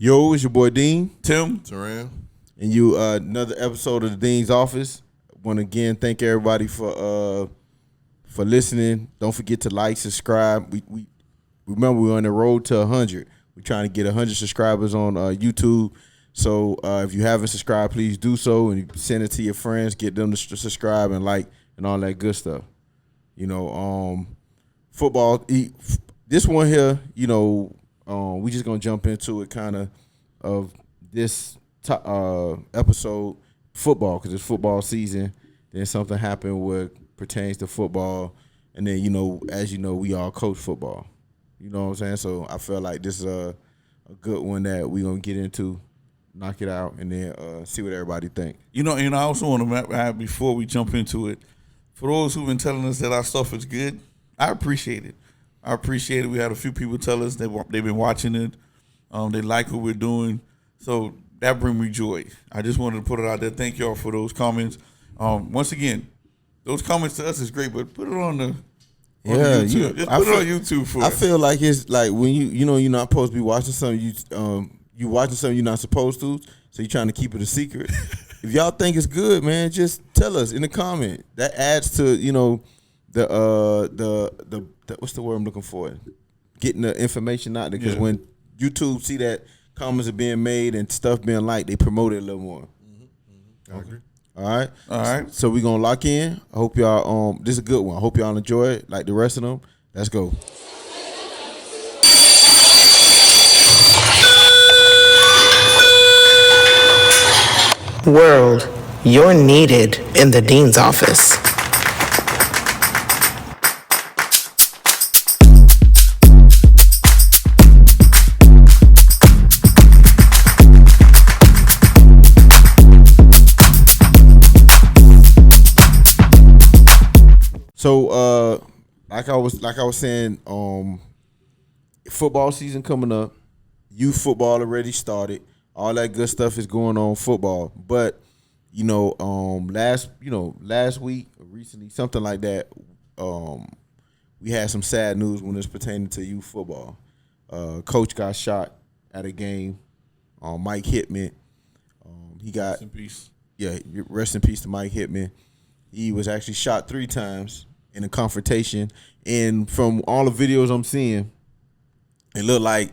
Yo, it's your boy Dean. Tim. Teran. And you another episode of the Dean's Office. Want to again thank everybody for listening. Don't forget to like, subscribe. We remember we're on the road to 100. We're trying to get 100 subscribers on YouTube. So if you haven't subscribed, please do so and send it to your friends. Get them to subscribe and like and all that good stuff. You know, football. This one here, you know, we just gonna jump into it kind of this episode, football, because it's football season. Then something happened what pertains to football, and then as you know, we all coach football. You know what I'm saying? So I feel like this is a good one that we gonna get into, knock it out, and then see what everybody think. And I also want to add before we jump into it, for those who've been telling us that our stuff is good, I appreciate it. We had a few people tell us they've been watching it. They like what we're doing. So that brings me joy. I just wanted to put it out there. Thank y'all for those comments. Once again, those comments to us is great, but put it on the YouTube. Just put it on YouTube for us. I feel like it's like when you're not supposed to be watching something, you watching something you're not supposed to, so you're trying to keep it a secret. If y'all think it's good, man, just tell us in the comment. That adds to the what's the word I'm looking for? Getting the information out there, because when YouTube see that comments are being made and stuff being liked, they promote it a little more. I agree. All right. So we're gonna lock in. I hope y'all this is a good one. I hope y'all enjoy it like the rest of them. Let's go. World, you're needed in the Dean's office. So like I was saying, football season coming up. Youth football already started. All that good stuff is going on football. But last week or recently, something like that, we had some sad news when it's pertaining to youth football. Coach got shot at a game. Mike Hitman. He got Rest in peace. Yeah, rest in peace to Mike Hitman. He was actually shot 3 times in a confrontation. And from all the videos I'm seeing, it looked like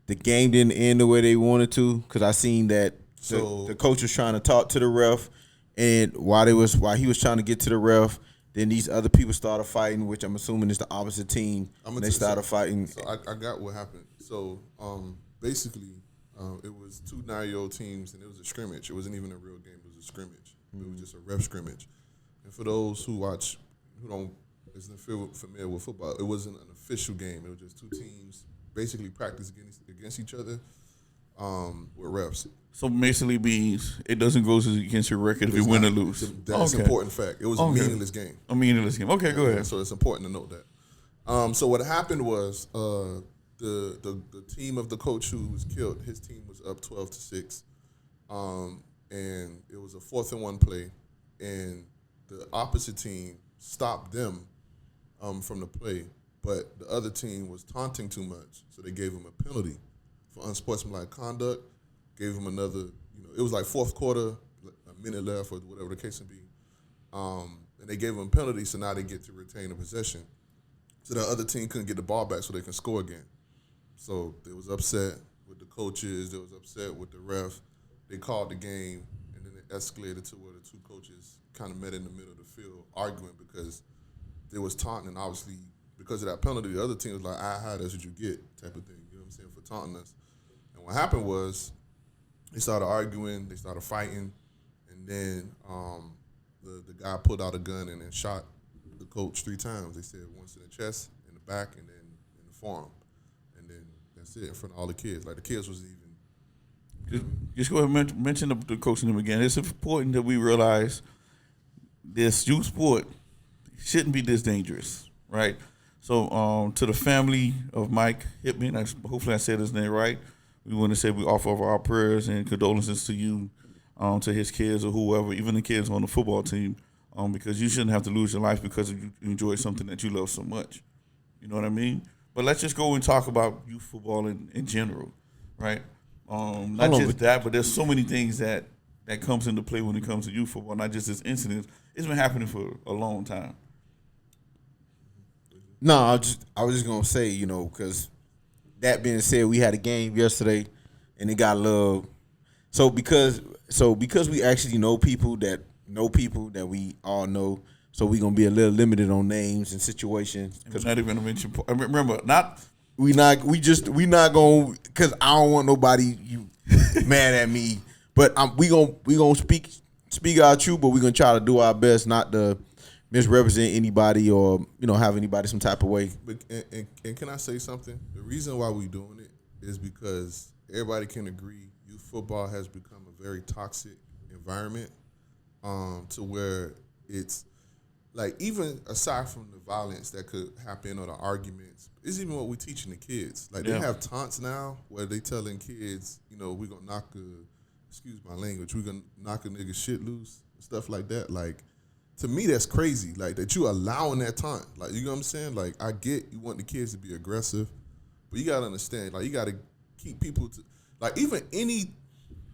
the game didn't end the way they wanted to, because I seen that the coach was trying to talk to the ref, and while he was trying to get to the ref, then these other people started fighting, which I'm assuming is the opposite team. They started fighting. So I got what happened. So basically, it was 2 9-year-old teams, and it was a scrimmage. It wasn't even a real game. It was a scrimmage. It was just a ref scrimmage. And for those who isn't familiar with football, it wasn't an official game. It was just 2 teams basically practice against each other with refs. So basically means it doesn't go against your record if you win or lose. That's an important fact. It was a meaningless game. A meaningless game. Okay, go ahead. So it's important to note that. So what happened was the team of the coach who was killed, his team was up 12-6, and it was a 4th and 1 play, and the opposite team stopped them from the play, but the other team was taunting too much, so they gave him a penalty for unsportsmanlike conduct. Gave him another, it was like 4th quarter, a minute left, or whatever the case may be, and they gave him a penalty, so now they get to retain the possession. So the other team couldn't get the ball back, so they can score again. So they was upset with the coaches. They was upset with the ref. They called the game, and then it escalated to where the 2 coaches kind of met in the middle of the field arguing because they was taunting, and obviously because of that penalty, the other team was like, that's what you get, type of thing. You know what I'm saying, for taunting us. And what happened was they started arguing, they started fighting, and then the guy pulled out a gun and then shot the coach 3 times. They said once in the chest, in the back, and then in the forearm. And then that's it, in front of all the kids. Like, the kids was even... Just go ahead and mention the coaching them again. It's important that we realize this youth sport shouldn't be this dangerous, right? So to the family of Mike Hitman, hopefully I said his name right, we want to say we offer our prayers and condolences to you, to his kids or whoever, even the kids on the football team, because you shouldn't have to lose your life because you enjoy something that you love so much. You know what I mean? But let's just go and talk about youth football in general, right? Not just that, but there's so many things that comes into play when it comes to youth football. Not just this incident. It's been happening for a long time. No, I was just gonna say, because that being said, we had a game yesterday, and it got a little. So because we actually know people that we all know, so we gonna be a little limited on names and situations. Because not even to mention. Remember, not. We not gonna, because I don't want nobody mad at me. But we gonna speak our truth, but we gonna try to do our best not to misrepresent anybody or have anybody some type of way. But, and can I say something? The reason why we doing it is because everybody can agree youth football has become a very toxic environment, to where it's like, even aside from the violence that could happen or the arguments, it's even what we're teaching the kids. Like, they have taunts now where they telling kids, we're gonna knock excuse my language, we're gonna knock a nigga shit loose, stuff like that. Like, to me, that's crazy. Like, that you allowing that taunt. Like, you know what I'm saying? Like, I get you want the kids to be aggressive, but you gotta understand, like, you gotta keep people to, like, even any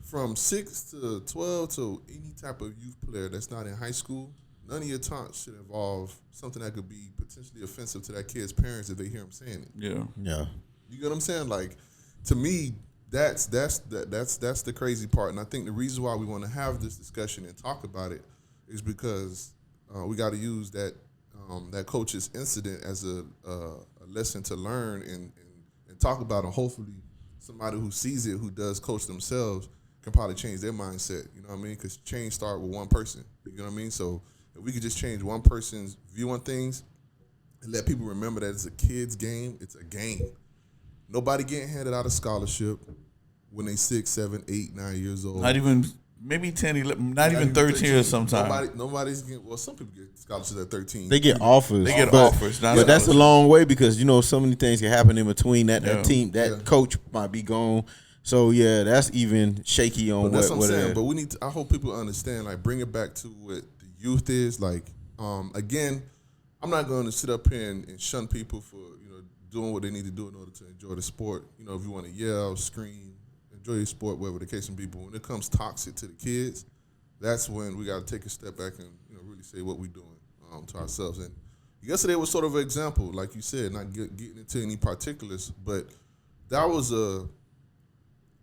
from 6 to 12 to any type of youth player that's not in high school, none of your taunts should involve something that could be potentially offensive to that kid's parents if they hear him saying it. Yeah. You get what I'm saying? Like, to me, that's the crazy part. And I think the reason why we want to have this discussion and talk about it is because we got to use that coach's incident as a lesson to learn and talk about it. Hopefully, somebody who sees it, who does coach themselves, can probably change their mindset. You know what I mean? Because change starts with one person. You know what I mean? So if we could just change one person's view on things and let people remember that it's a kid's game, it's a game. Nobody getting handed out a scholarship when they 6, 7, 8, 9 years old. Not even, maybe 10, 11, not even 13 or sometimes. Nobody's getting, well, some people get scholarships at 13. They get offers. But that's a long way because, so many things can happen in between that team. That coach might be gone. So, yeah, that's even shaky on that's what I'm saying. But I hope people understand, like, bring it back to what the youth is. Like, again, I'm not going to sit up here and shun people for, doing what they need to do in order to enjoy the sport. If you want to yell, scream, enjoy your sport, whatever the case may be. But when it comes toxic to the kids, that's when we got to take a step back and really say what we're doing to ourselves. And yesterday was sort of an example, like you said, not getting into any particulars, but that was a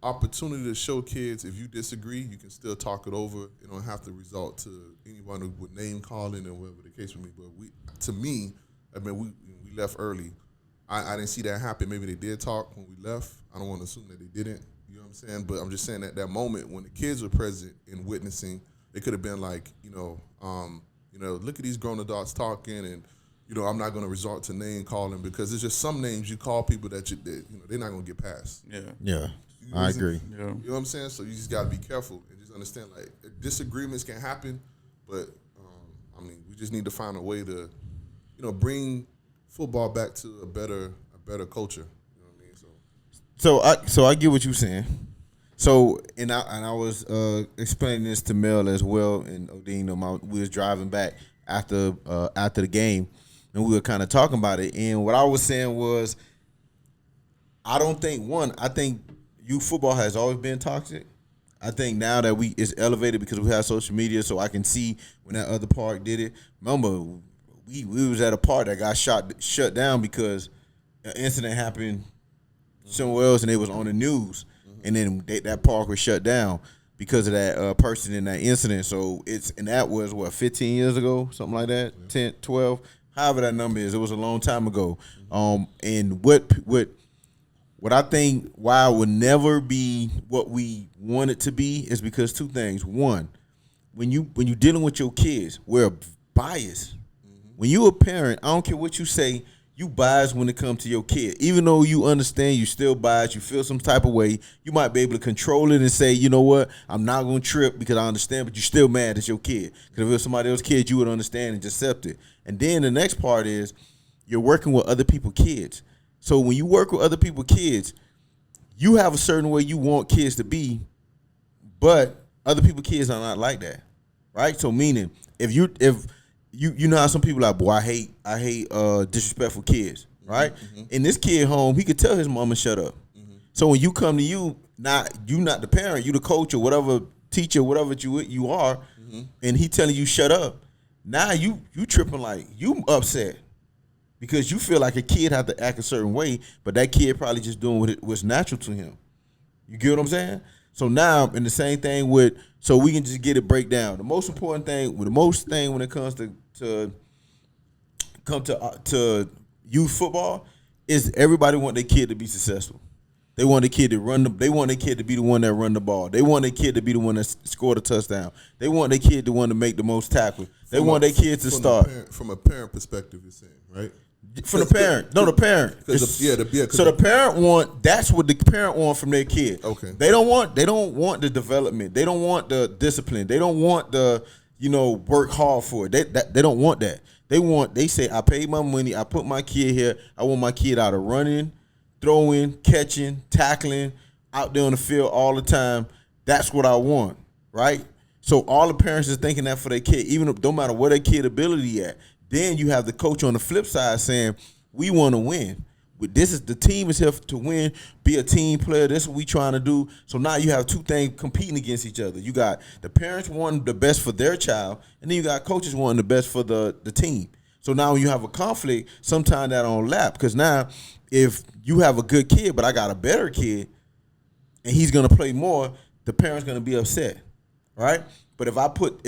opportunity to show kids, if you disagree, you can still talk it over. It don't have to result to anyone with name calling or whatever the case may be. But to me, I mean, we left early. I didn't see that happen. Maybe they did talk when we left. I don't want to assume that they didn't. You know what I'm saying? But I'm just saying that moment when the kids were present and witnessing, it could have been like, look at these grown adults talking, and I'm not going to resort to name calling because there's just some names you call people that they're not going to get past. Yeah. I agree. Yeah. You know what I'm saying? So you just got to be careful and just understand, like, disagreements can happen, but we just need to find a way to, bring football back to a better culture. You know what I mean? So I get what you're saying. So and I was explaining this to Mel as well, and Odine. We was driving back after the game, and we were kind of talking about it. And what I was saying was, I think youth football has always been toxic. I think now that it's elevated because we have social media, so I can see when that other park did it. Remember, we was at a park that got shut down because an incident happened somewhere else, and it was on the news, and then that park was shut down because of that person in that incident. So that was 15 years ago, something like that, 10, 12, however that number is. It was a long time ago. And what I think why it would never be what we want it to be is because two things. One, when you're dealing with your kids, we're biased. When you a parent, I don't care what you say, you biased when it comes to your kid. Even though you understand, you still biased, you feel some type of way, you might be able to control it and say, you know what, I'm not going to trip because I understand, but you're still mad at your kid. Because if it was somebody else's kid, you would understand and just accept it. And then the next part is you're working with other people's kids. So when you work with other people's kids, you have a certain way you want kids to be, but other people's kids are not like that, right? So meaning, if you know how some people are like, boy, I hate disrespectful kids, right? In this kid home, he could tell his mama shut up. So when you come to you not the parent, you the coach or whatever teacher, whatever you are, and he telling you shut up. Now you tripping like you upset because you feel like a kid have to act a certain way, but that kid probably just doing what's natural to him. You get what I'm saying? So now, and the same thing so we can just get it break down. The most important thing, when it comes to youth football, is everybody want their kid to be successful. They want their kid to they want their kid to be the one that run the ball. They want their kid to be the one that scored a touchdown. They want their kid to want to make the most tackles. They want their kids to start. From a parent perspective, you're saying, right? From the parent. No, the parent. So the parent that's what the parent want from their kid. Okay. They don't want the development. They don't want the discipline. They don't want the, work hard for it. They don't want that. They say, I paid my money, I put my kid here, I want my kid out of running, throwing, catching, tackling, out there on the field all the time. That's what I want, right? So all the parents is thinking that for their kid, even if no matter where their kid ability at. Then you have the coach on the flip side saying, we want to win. But the team is here to win, be a team player. That's what we trying to do. So now you have two things competing against each other. You got the parents wanting the best for their child, and then you got coaches wanting the best for the team. So now when you have a conflict, sometimes that don't lap. Because now if you have a good kid, but I got a better kid, and he's going to play more, the parent's going to be upset, right? But if I put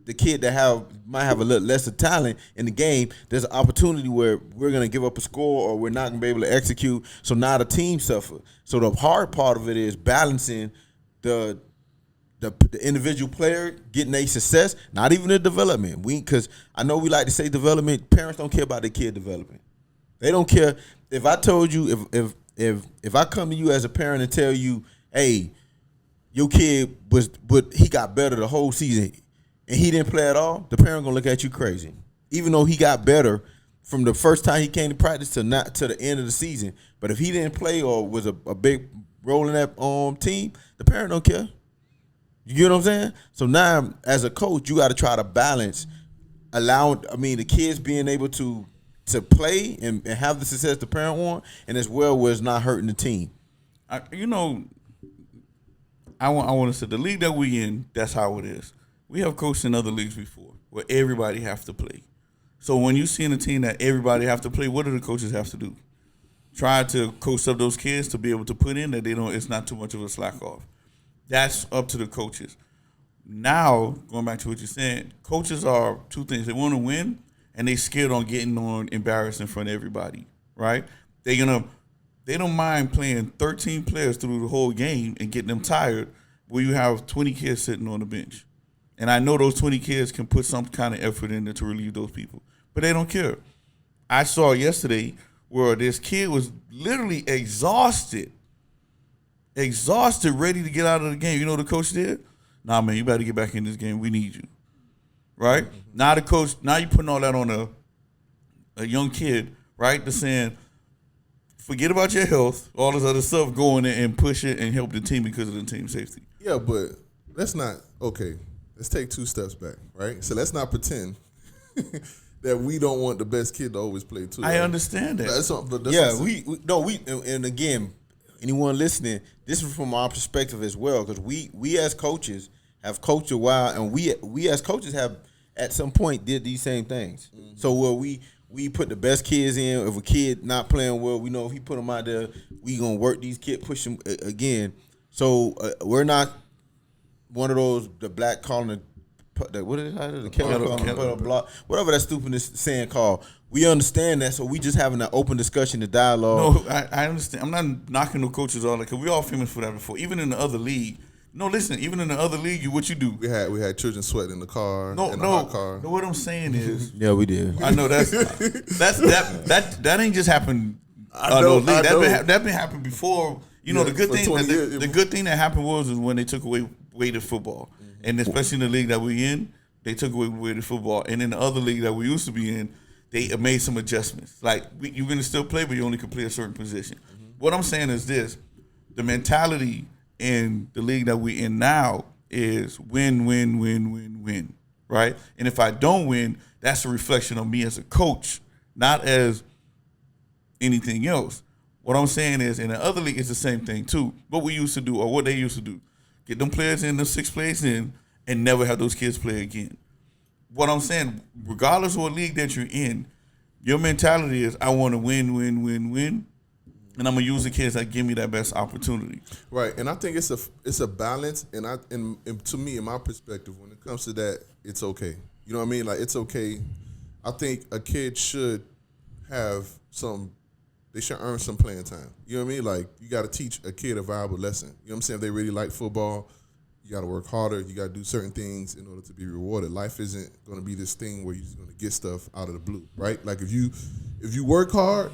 the kid that might have a little less of talent in the game, there's an opportunity where we're going to give up a score or we're not going to be able to execute. So now the team suffer. So the hard part of it is balancing the individual player getting a success, not even the development. Because I know we like to say development. Parents don't care about their kid development. They don't care. If I told you, if I come to you as a parent and tell you, hey, your kid he got better the whole season, and he didn't play at all, the parent gonna look at you crazy. Even though he got better from the first time he came to practice to the end of the season. But if he didn't play or was a big role in that team, the parent don't care. You get what I'm saying? So now, as a coach, you got to try to balance the kids being able to play and have the success the parent want, and as well where it's not hurting the team. I want to say the league that we in, that's how it is. We have coached in other leagues before where everybody have to play. So when you see in a team that everybody have to play, what do the coaches have to do? Try to coach up those kids to be able to put in that it's not too much of a slack off. That's up to the coaches. Now, going back to what you're saying, coaches are two things. They want to win, and they scared on getting embarrassed in front of everybody, right? They don't mind playing 13 players through the whole game and getting them tired where you have 20 kids sitting on the bench. And I know those 20 kids can put some kind of effort in there to relieve those people. But they don't care. I saw yesterday where this kid was literally exhausted, ready to get out of the game. You know what the coach did? Nah, man, you better get back in this game. We need you. Right? Now the coach, now you're putting all that on a young kid, right? They're saying, forget about your health, all this other stuff, go in there and push it and help the team because of the team safety. Yeah, but let's take two steps back, right? So let's not pretend that we don't want the best kid to always play too. I understand that. And again, anyone listening, this is from our perspective as well, because we as coaches have coached a while, and we as coaches have at some point did these same things. Mm-hmm. So where we put the best kids in. If a kid not playing well, we know if he put them out there, we gonna work these kids, push them again. So we're not one of those the black calling what is it? The kettle block, whatever that stupid saying called. We understand that, so we just having an open discussion, the dialogue. No, I understand. I'm not knocking the coaches all that, because we all famous for that before. Even in the other league. No, listen. Even in the other league, what you do? We had children sweating in the car. In the hot car. No. What I'm saying is, yeah, we did. I know that ain't just happened. I know. That been happened before. The good thing. The good thing that happened was when they took away weighted football, and especially in the league that we in, they took away weighted football, and in the other league that we used to be in, they made some adjustments. Like you're gonna still play, but you only can play a certain position. Mm-hmm. What I'm saying is this: the mentality in the league that we in now is win, win, win, win, win, right? And if I don't win, that's a reflection of me as a coach, not as anything else. What I'm saying is, in the other league, it's the same thing too. What we used to do, or what they used to do, get them players in, the 6 players in, and never have those kids play again. What I'm saying, regardless of what league that you're in, your mentality is, I want to win, win, win, win, and I'm gonna use the kids that give me that best opportunity. Right, and I think it's a balance, and to me, in my perspective, when it comes to that, it's okay. You know what I mean? Like, it's okay. I think a kid should have they should earn some playing time. You know what I mean? Like, you got to teach a kid a valuable lesson. You know what I'm saying? If they really like football, you got to work harder. You got to do certain things in order to be rewarded. Life isn't going to be this thing where you're just going to get stuff out of the blue, right? Like, if you work hard,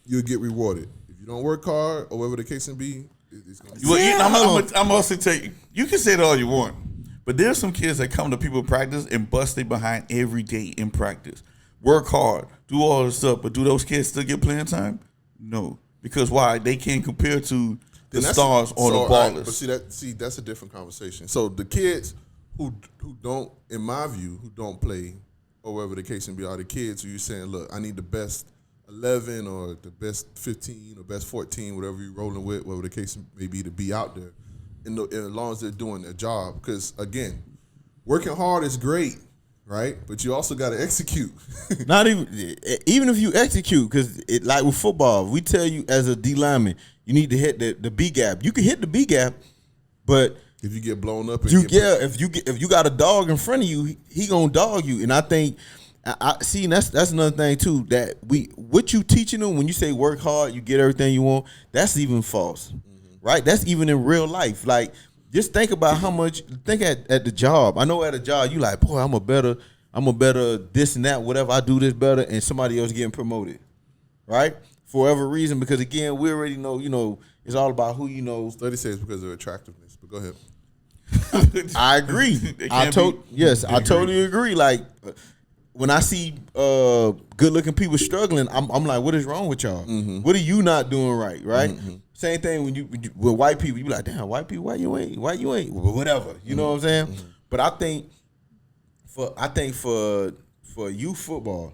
you'll get rewarded. If you don't work hard, or whatever the case may be, it's going to be. I'm also tell you, you can say it all you want, but there's some kids that come to people practice and bust their behind every day in practice. Work hard, do all this stuff, but do those kids still get playing time? No, because why? They can't compare to the stars or the ballers. But see, that's a different conversation. So the kids who don't, in my view, who don't play, or whatever the case may be, are the kids who you're saying, look, I need the best 11 or the best 15 or best 14, whatever you're rolling with, whatever the case may be, to be out there, and as long as they're doing their job. Because again, working hard is great. Right, but you also got to execute. Not even if you execute, because like with football, we tell you as a D lineman, you need to hit the B gap. You can hit the B gap, but if you get blown up, if you got a dog in front of you, he gonna dog you. And I think I see that's another thing too, that what you teaching them when you say work hard, you get everything you want. That's even false, right? That's even in real life, like. Just think about how much. Think at the job. I know at a job you like, boy, I'm a better this and that. Whatever, I do this better, and somebody else getting promoted, right? For whatever reason, because again, we already know. You know, it's all about who you know. Study says because of attractiveness. But go ahead. I agree. I totally agree. Like when I see good looking people struggling, I'm like, what is wrong with y'all? Mm-hmm. What are you not doing right? Right. Mm-hmm. Same thing when you with white people, you be like, damn, white people, why you ain't, well, whatever, you know what I'm saying? Mm-hmm. But I think for youth football,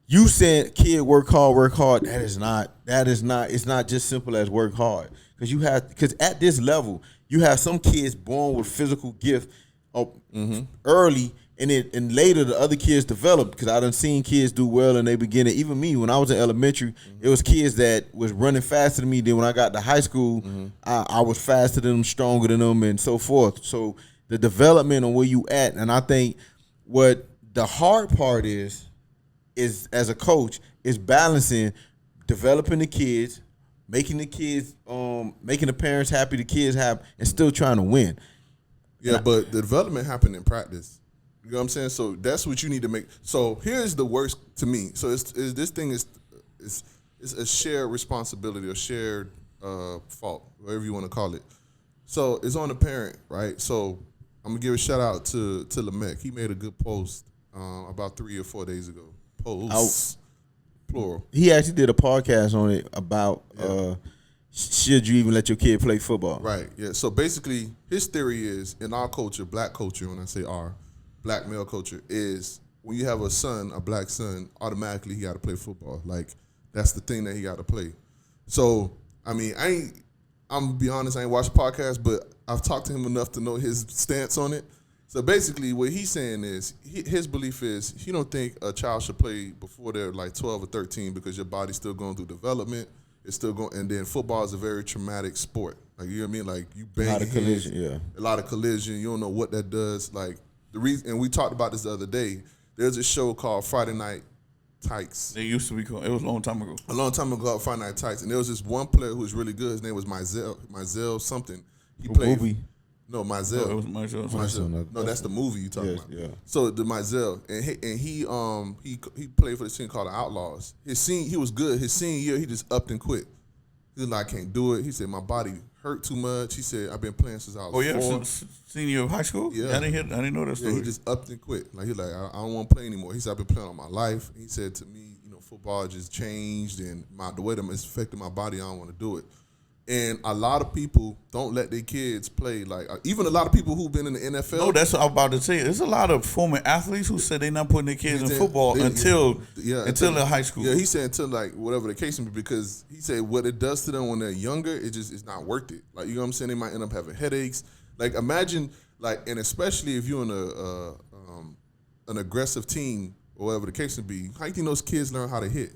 you said kid work hard. That is not. It's not just simple as work hard, because at this level, you have some kids born with physical gift early. And later the other kids developed, because I done seen kids do well in their beginning. Even me, when I was in elementary, it was kids that was running faster than me. Then when I got to high school, I was faster than them, stronger than them, and so forth. So the development on where you at, and I think what the hard part is as a coach is balancing developing the kids, making the kids, making the parents happy, the kids happy, and still trying to win. Yeah, but the development happened in practice. You know what I'm saying? So that's what you need to make. So here's the worst to me. So this thing is a shared responsibility or shared fault, whatever you want to call it. So it's on the parent, right? So I'm gonna give a shout out to Lamech. He made a good post about 3 or 4 days ago. Plural. He actually did a podcast on it about should you even let your kid play football? Right. Yeah. So basically, his theory is, in our culture, black culture, when I say our, black male culture, is when you have a black son, automatically he got to play football. Like, that's the thing that he got to play. So, I mean, I'm going to be honest, I ain't watched the podcast, but I've talked to him enough to know his stance on it. So basically what he's saying is, his belief is he don't think a child should play before they're like 12 or 13 because your body's still going through development. It's still going, and then football is a very traumatic sport. Like, you know what I mean? Like, you bang a lot of collision, a lot of collision. You don't know what that does. Like, the reason, and we talked about this the other day. There's a show called Friday Night Tykes. They used to be called. It was a long time ago. A long time ago, called Friday Night Tykes, and there was this one player who was really good. His name was Mizell something. He played. Movie. No, Mizell. Oh, it was Mizell. No, that's the movie you talking about. Yeah. So the Mizell, and he played for this team called the Outlaws. He was good. His senior year, he just upped and quit. He was like, I can't do it. He said, my body hurt too much. He said, I've been playing since I was 4. Senior year of high school? Yeah. I didn't know that story. Yeah, he just upped and quit. Like, he's like, I don't want to play anymore. He said, I've been playing all my life. He said to me, football just changed, and the way that it's affected my body, I don't want to do it. And a lot of people don't let their kids play. Like even a lot of people who've been in the NFL. No, that's what I'm about to say. There's a lot of former athletes who said they're not putting their kids in football until they're high school. Yeah, he said until like whatever the case may be, because he said what it does to them when they're younger, it's not worth it. Like, you know what I'm saying? They might end up having headaches. Like, imagine, like, and especially if you're in an aggressive team or whatever the case may be, how do you think those kids learn how to hit?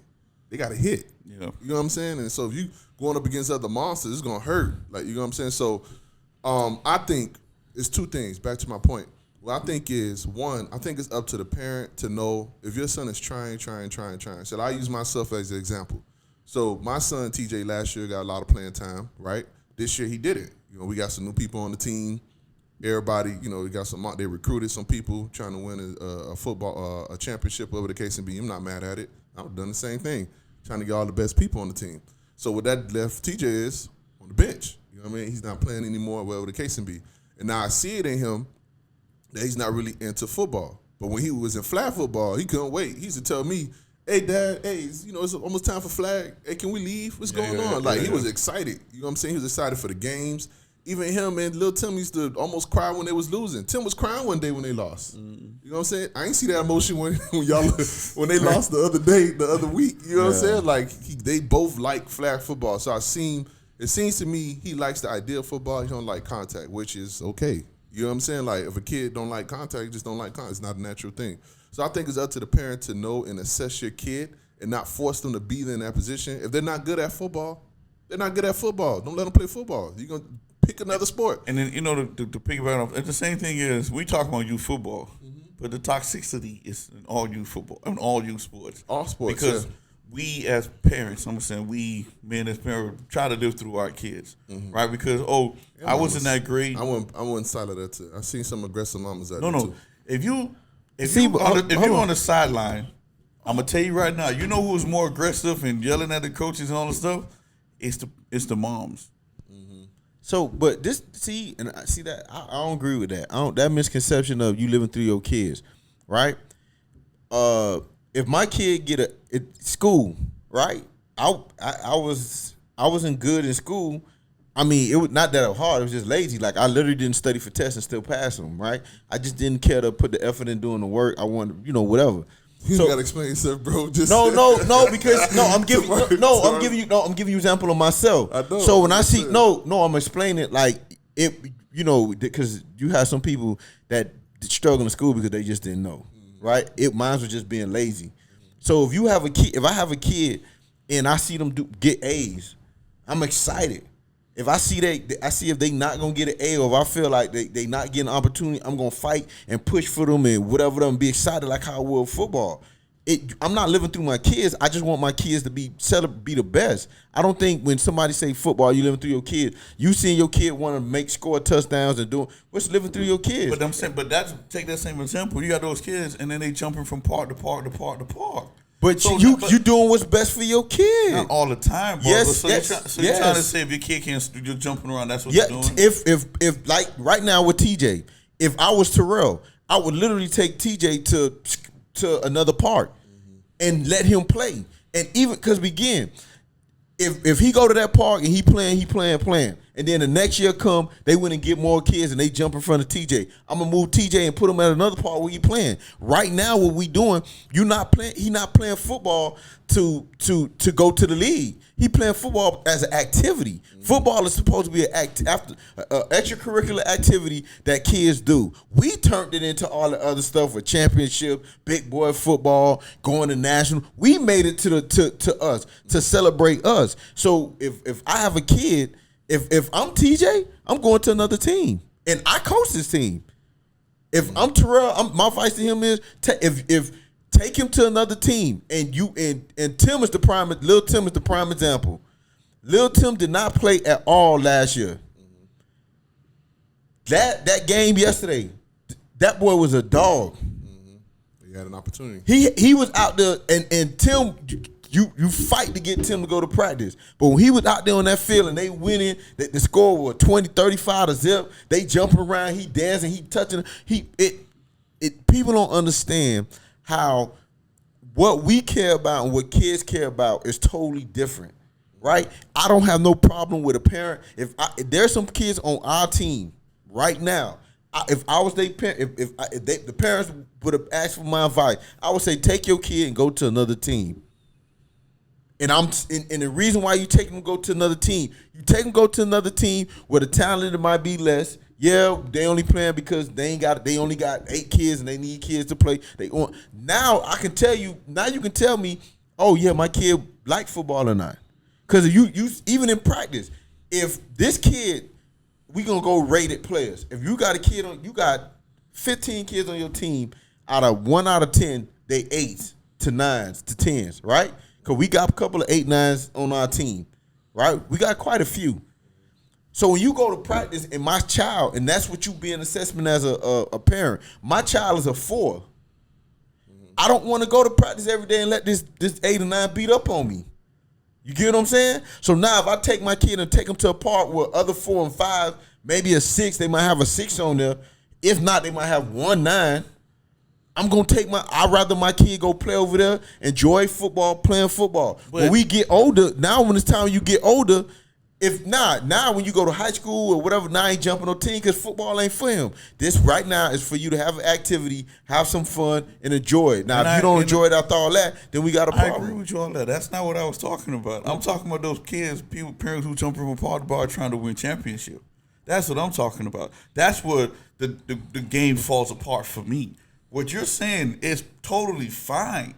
They got to hit. Yeah. You know what I'm saying? And so if you going up against other monsters, it's gonna hurt. Like, you know what I'm saying? So I think it's two things. Back to my point. What I think is, one, I think it's up to the parent to know if your son is trying. So I use myself as an example. So my son TJ last year got a lot of playing time, right? This year he didn't. You know, we got some new people on the team. Everybody, you know, they recruited some people trying to win a football a championship, whatever the case may be. I'm not mad at it. I've done the same thing, trying to get all the best people on the team. So what that left TJ is on the bench. You know what I mean? He's not playing anymore, whatever the case may be. And now I see it in him that he's not really into football. But when he was in flag football, he couldn't wait. He used to tell me, "Hey, Dad, it's almost time for flag. Hey, can we leave? What's going on?" Like, he was excited. You know what I'm saying? He was excited for the games. Even him and little Tim used to almost cry when they was losing. Tim was crying one day when they lost. You know what I'm saying? I ain't see that emotion when they lost the other week. You know what I'm saying? Like, they both like flag football. So it seems to me he likes the idea of football. He don't like contact, which is okay. You know what I'm saying? Like, if a kid don't like contact, he just don't like contact. It's not a natural thing. So I think it's up to the parent to know and assess your kid and not force them to be in that position. If they're not good at football, they're not good at football. Don't let them play football. You're going to pick another sport. And then, to piggyback off, the same thing is, we talk about youth football, but the toxicity is in all youth football, in all youth sports. All sports, because we as parents, I'm saying men as parents, try to live through our kids, right? Because I wasn't that great. I wouldn't side of that too. I've seen some aggressive mamas out there No. too. If you're on the sideline, I'm gonna tell you right now. You know who's more aggressive and yelling at the coaches and all the stuff? It's the moms. So, but and I see that I don't agree with that. That misconception of you living through your kids, right? If my kid get school, right? I wasn't good in school. I mean, it was not that hard. It was just lazy. Like, I literally didn't study for tests and still pass them, right? I just didn't care to put the effort in doing the work. I wanted, whatever. You gotta explain yourself, bro. Because I'm giving you example of myself. I know. So when I see I'm explaining it like it, because you have some people that struggle in school because they just didn't know, right? Mine was just being lazy. So if I have a kid and I see them get A's, I'm excited. If I see if they not gonna get an A, or if I feel like they not getting an opportunity, I'm gonna fight and push for them and whatever them, be excited like how I will football. I'm not living through my kids. I just want my kids to be the best. I don't think when somebody say football, you living through your kid. You seeing your kid want to score touchdowns and doing what's living through your kids. But I'm saying, take that same example. You got those kids, and then they jumping from park to park to park to park. But you doing what's best for your kid. Not all the time, bro. Yes, you're trying to say if your kid can't, you're jumping around. That's what you're doing. If like right now with TJ, if I was Terrell, I would literally take TJ to another park and let him play. And even because again, if he go to that park and he playing, and then the next year come, they went and get more kids and they jump in front of TJ. I'm gonna move TJ and put him at another park where he playing. Right now, what we doing? He not playing football to go to the league. He playing football as an activity. Football is supposed to be an extracurricular activity that kids do. We turned it into all the other stuff with championship, big boy football, going to national. We made it to us to celebrate us. So if I have a kid, if I'm TJ, I'm going to another team, and I coach this team. If I'm Terrell, my advice to him is if take him to another team, and Tim is the prime. Lil Tim is the prime example. Lil Tim did not play at all last year. That game yesterday, that boy was a dog. He had an opportunity. He was out there, and Tim, you fight to get Tim to go to practice. But when he was out there on that field and they winning, the score was 20, 35 to zip. They jumping around, he dancing, he touching. People don't understand how what we care about and what kids care about is totally different. right? I don't have no problem with a parent. If there's some kids on our team right now, if I was their parent, if the parents would have asked for my advice, I would say take your kid and go to another team. And and the reason why you take them to go to another team, you take them to go to another team where the talent might be less. Yeah, they only playing because they only got 8 kids and they need kids to play. Now I can tell you. Now you can tell me, oh yeah, my kid like football or not. Because you even in practice, if this kid, we gonna go rated players. If you got a kid you got 15 kids on your team, out of 1 out of 10, they 8s to 9s to 10s, right? Because we got a couple of 8, 9s on our team, right? We got quite a few. So when you go to practice and my child, and that's what you be an assessment as a parent, my child is a 4. I don't want to go to practice every day and let this 8 or 9 beat up on me. You get what I'm saying? So now if I take my kid and take them to a park where other 4 and 5, maybe a 6, they might have a 6 on there. If not, they might have 1 9. I'm gonna I'd rather my kid go play over there, enjoy football, playing football. But when we get older, now when it's time you get older, now when you go to high school or whatever, now he jumping on team because football ain't for him. This right now is for you to have an activity, have some fun, and enjoy it. Now, if you don't enjoy it after all that, then we got a problem. I agree with you on that. That's not what I was talking about. I'm talking about those kids, parents who jump from bar to bar trying to win championship. That's what I'm talking about. That's where the game falls apart for me. What you're saying is totally fine,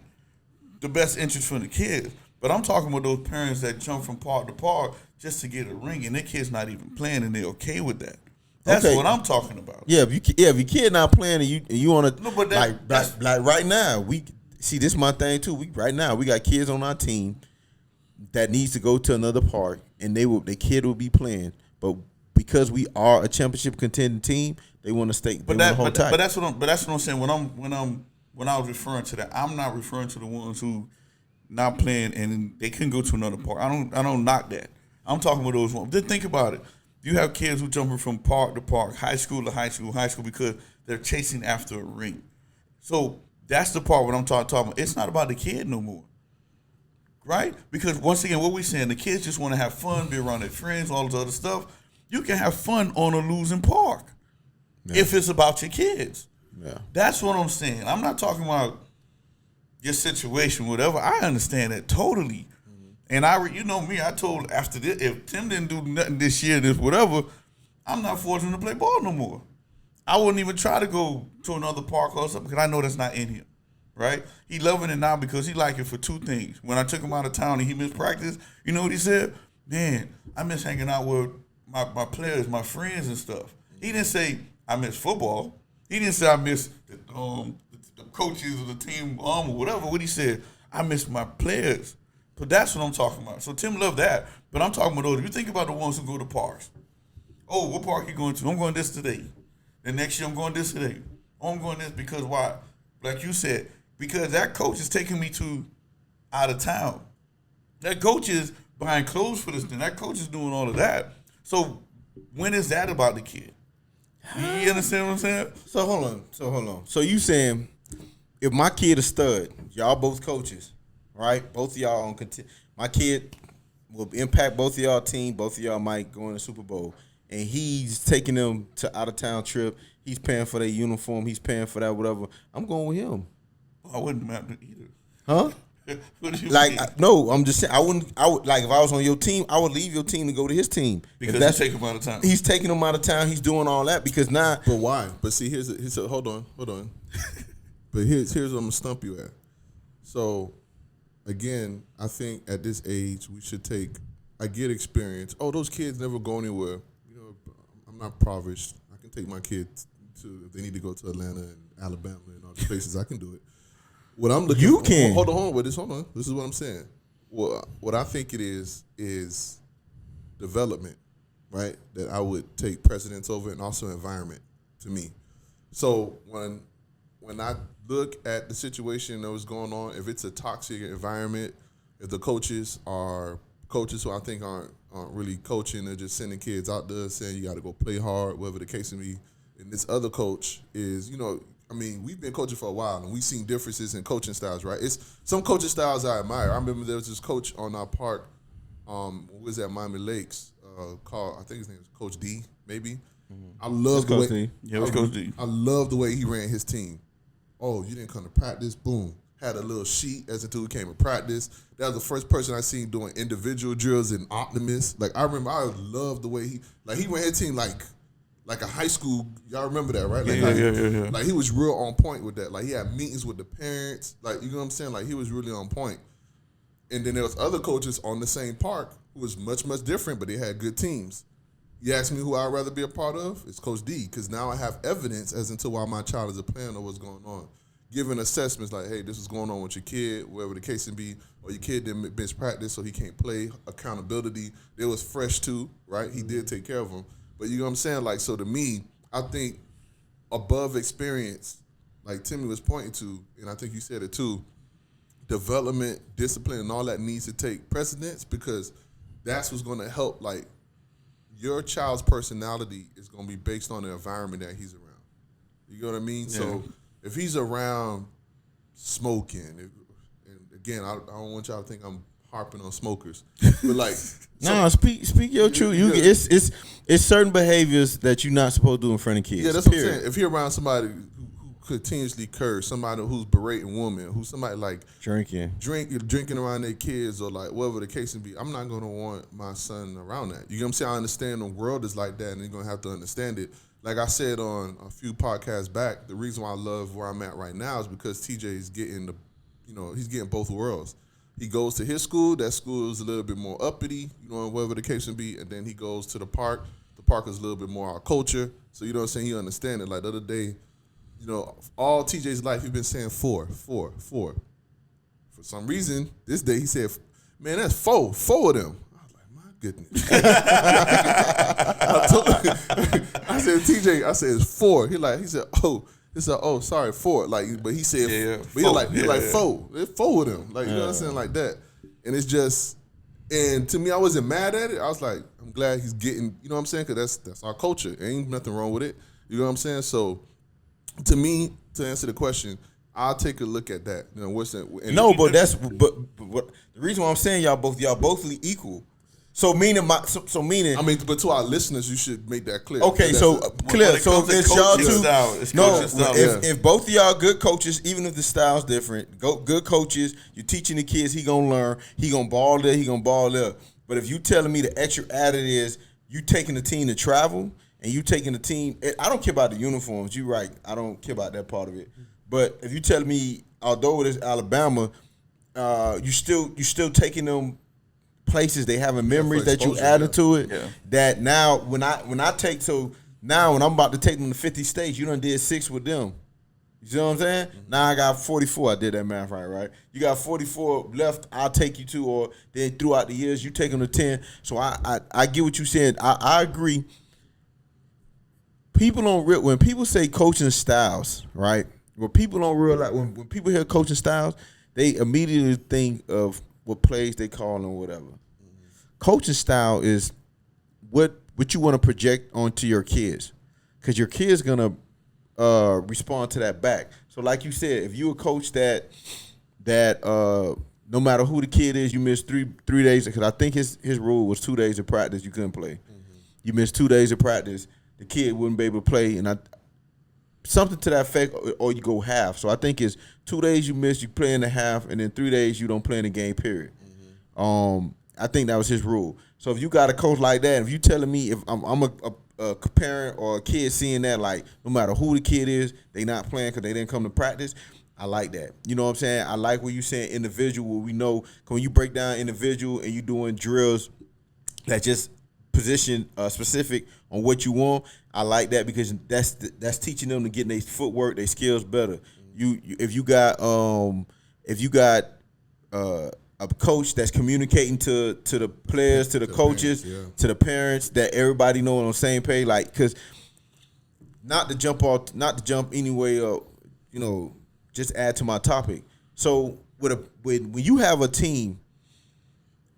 the best interest for the kids. But I'm talking about those parents that jump from park to park just to get a ring, and their kid's not even playing, and they're okay with that. That's what I'm talking about. Yeah, if your kid not playing and you want to, like right now, we see this is my thing too. We got kids on our team that needs to go to another park, and their kid will be playing, but because we are a championship contending team, they want to stay. But that's what I'm saying. When I was referring to that, I'm not referring to the ones who not playing and they couldn't go to another park. I don't knock that. I'm talking about those ones. Just think about it. You have kids who jumping from park to park, high school to high school because they're chasing after a ring. So that's the part what I'm talking about. It's not about the kid no more, right? Because once again, what we're saying, the kids just want to have fun, be around their friends, all this other stuff. You can have fun on a losing park if it's about your kids. Yeah. That's what I'm saying. I'm not talking about your situation, whatever. I understand that totally. And you know me, I told after this, if Tim didn't do nothing this year, this whatever, I'm not forcing him to play ball no more. I wouldn't even try to go to another park or something because I know that's not in him, right? He loving it now because he like it for 2 things. When I took him out of town and he missed practice, you know what he said? Man, I miss hanging out with my players, my friends and stuff. He didn't say I miss football. He didn't say I miss the coaches of the team or whatever. What he said, I miss my players. But that's what I'm talking about. So Tim loved that. But I'm talking about those. You think about the ones who go to parks. Oh, what park you going to? I'm going this today. The next year I'm going this today. Oh, I'm going this because why? Like you said, because that coach is taking me to out of town. That coach is buying clothes for this thing. That coach is doing all of that. So when is that about the kid? You understand what I'm saying? So hold on. So you saying if my kid a stud, y'all both coaches, right? Both of y'all on my kid will impact both of y'all team. Both of y'all might go in the Super Bowl, and he's taking them to out of town trip. He's paying for their uniform. He's paying for that whatever. I'm going with him. I wouldn't map it either. Huh? What do you mean? No, I'm just saying I would like if I was on your team, I would leave your team to go to his team. Because he's taking him out of town. He's taking him out of town. He's doing all that because now. But why? But see, here's hold on. But here's what I'm gonna stump you at. So, again, I think at this age we should I get experience. Oh, those kids never go anywhere. You know, I'm not impoverished. I can take my kids to if they need to go to Atlanta and Alabama and all the places. I can do it. What I'm looking you can hold on with this. Hold on. This is what I'm saying. What I think it is development, right? That I would take precedence over, and also environment to me. So when I look at the situation that was going on, if it's a toxic environment, if the coaches are coaches who I think aren't really coaching, they're just sending kids out there saying you got to go play hard, whatever the case may be. And this other coach is, I mean, we've been coaching for a while, and we've seen differences in coaching styles, right? It's some coaching styles I admire. I remember there was this coach on our park who was at Miami Lakes, called, I think his name is Coach D, maybe. I It's love the Coach way D. Yeah, it was Coach D. I love the way he ran his team. Oh, you didn't come to practice? Boom. Had a little sheet as until we came to practice. That was the first person I seen doing individual drills in Optimus. Like I remember, I loved the way he ran his team like a high school. Y'all remember that, right? Like, Yeah. Like he was real on point with that. Like he had meetings with the parents. Like you know what I'm saying? Like he was really on point. And then there was other coaches on the same park who was much, much different, but they had good teams. You ask me who I'd rather be a part of? It's Coach D, because now I have evidence as into why my child is playing or what's going on. Giving assessments like, hey, this is going on with your kid, whatever the case may be, or your kid didn't miss practice so he can't play. Accountability. It was fresh too, right? He did take care of him. But you know what I'm saying? Like, so to me, I think above experience, like Timmy was pointing to, and I think you said it too, development, discipline, and all that needs to take precedence, because that's what's going to help. Like, your child's personality is going to be based on the environment that he's around. You know what I mean? Yeah. So if he's around smoking, and again, I don't want y'all to think I'm harping on smokers, but like, speak your truth. It's certain behaviors that you're not supposed to do in front of kids. Yeah, that's what I'm saying. If you're around somebody who continuously curse, somebody who's berating women, who's somebody like drinking around their kids, or like whatever the case may be, I'm not gonna want my son around that. You know what I'm saying? I understand the world is like that, and you're gonna have to understand it. Like I said on a few podcasts back, the reason why I love where I'm at right now is because TJ is getting he's getting both worlds. He goes to his school. That school is a little bit more uppity, whatever the case may be, and then he goes to the park. The park is a little bit more our culture. So you know what I'm saying? He understands it. Like the other day, all TJ's life, he's been saying four. For some reason, this day he said, man, that's four of them. I was like, my goodness. I said, TJ, it's four. He said, oh, sorry, four. Like, but he said, but he like four. There's four of them. Like, you know what I'm saying? Like that. And it's just, and to me, I wasn't mad at it. I was like, I'm glad he's getting, you know what I'm saying? Because that's our culture. Ain't nothing wrong with it. You know what I'm saying? So, to me, to answer the question, I'll take a look at that. What's that? But the reason why I'm saying y'all both equal. So meaning, but to our listeners, you should make that clear. Okay, so clear. So it's y'all two. If both of y'all good coaches, even if the style's different, good coaches, you're teaching the kids, he gonna learn, he gonna ball there, he gonna ball there. But if you telling me the extra added is you taking the team to travel. And you taking the team, I don't care about the uniforms. You're right. I don't care about that part of it. But if you tell me, although it is Alabama, you still taking them places, they having memories that you added to it. Yeah. That now when I'm about to take them to 50 states, you done did 6 with them. You know what I'm saying? Mm-hmm. Now I got 44. I did that math right? You got 44 left. I'll take you to, or then throughout the years you take them to 10. So I get what you said. I agree. People don't when people say coaching styles, right? What people don't realize when people hear coaching styles, they immediately think of what plays they call and whatever. Mm-hmm. Coaching style is what you want to project onto your kids, because your kids gonna respond to that back. So, like you said, if you a coach that no matter who the kid is, you miss three days, because I think his rule was 2 days of practice you couldn't play. Mm-hmm. You miss 2 days of practice. The kid wouldn't be able to play, and something to that effect, or you go half. So I think it's 2 days you miss, you play in the half, and then 3 days you don't play in the game, period. Mm-hmm. I think that was his rule. So if you got a coach like that, if you telling me if I'm a parent or a kid seeing that, like no matter who the kid is, they not playing because they didn't come to practice, I like that. You know what I'm saying? I like what you saying individual. We know when you break down individual and you doing drills that just position specific on what you want, I like that, because that's teaching them to get their footwork, their skills better. If you got a coach that's communicating to the players, to the coaches, to the parents, that everybody know on the same page, like, because not to jump anyway, just add to my topic. So when you have a team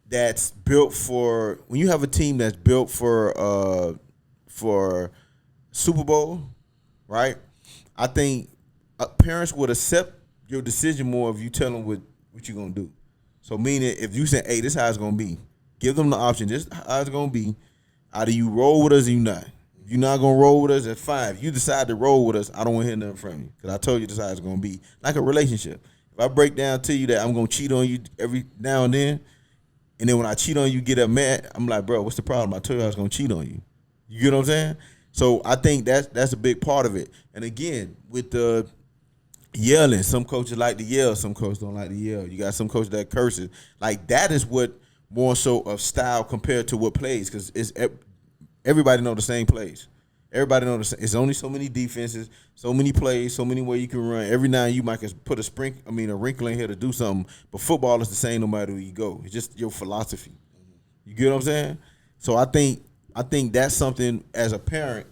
that's built for Super Bowl, right? I think parents would accept your decision more if you tell them what you're gonna do. So meaning, if you say, "Hey, this is how it's gonna be," Give them the option. This is how it's gonna be. Either you roll with us or you not. If you're not gonna roll with us, that's fine. If you decide to roll with us, I don't want to hear nothing from you because I told you this is how it's gonna be. Like a relationship. If I break down to you that I'm gonna cheat on you every now and then when I cheat on you, get up mad, I'm like, bro, what's the problem? I told you I was gonna cheat on you. You get what I'm saying? So I think that's a big part of it. And again, with the yelling, some coaches like to yell, some coaches don't like to yell. You got some coaches that curses. Like that is what more so of style compared to what plays, because it's everybody know the same plays. Everybody know it's only so many defenses, so many plays, so many ways you can run. Every now and you might put a wrinkle in here to do something, but football is the same no matter where you go. It's just your philosophy. You get what I'm saying? So I think that's something as a parent,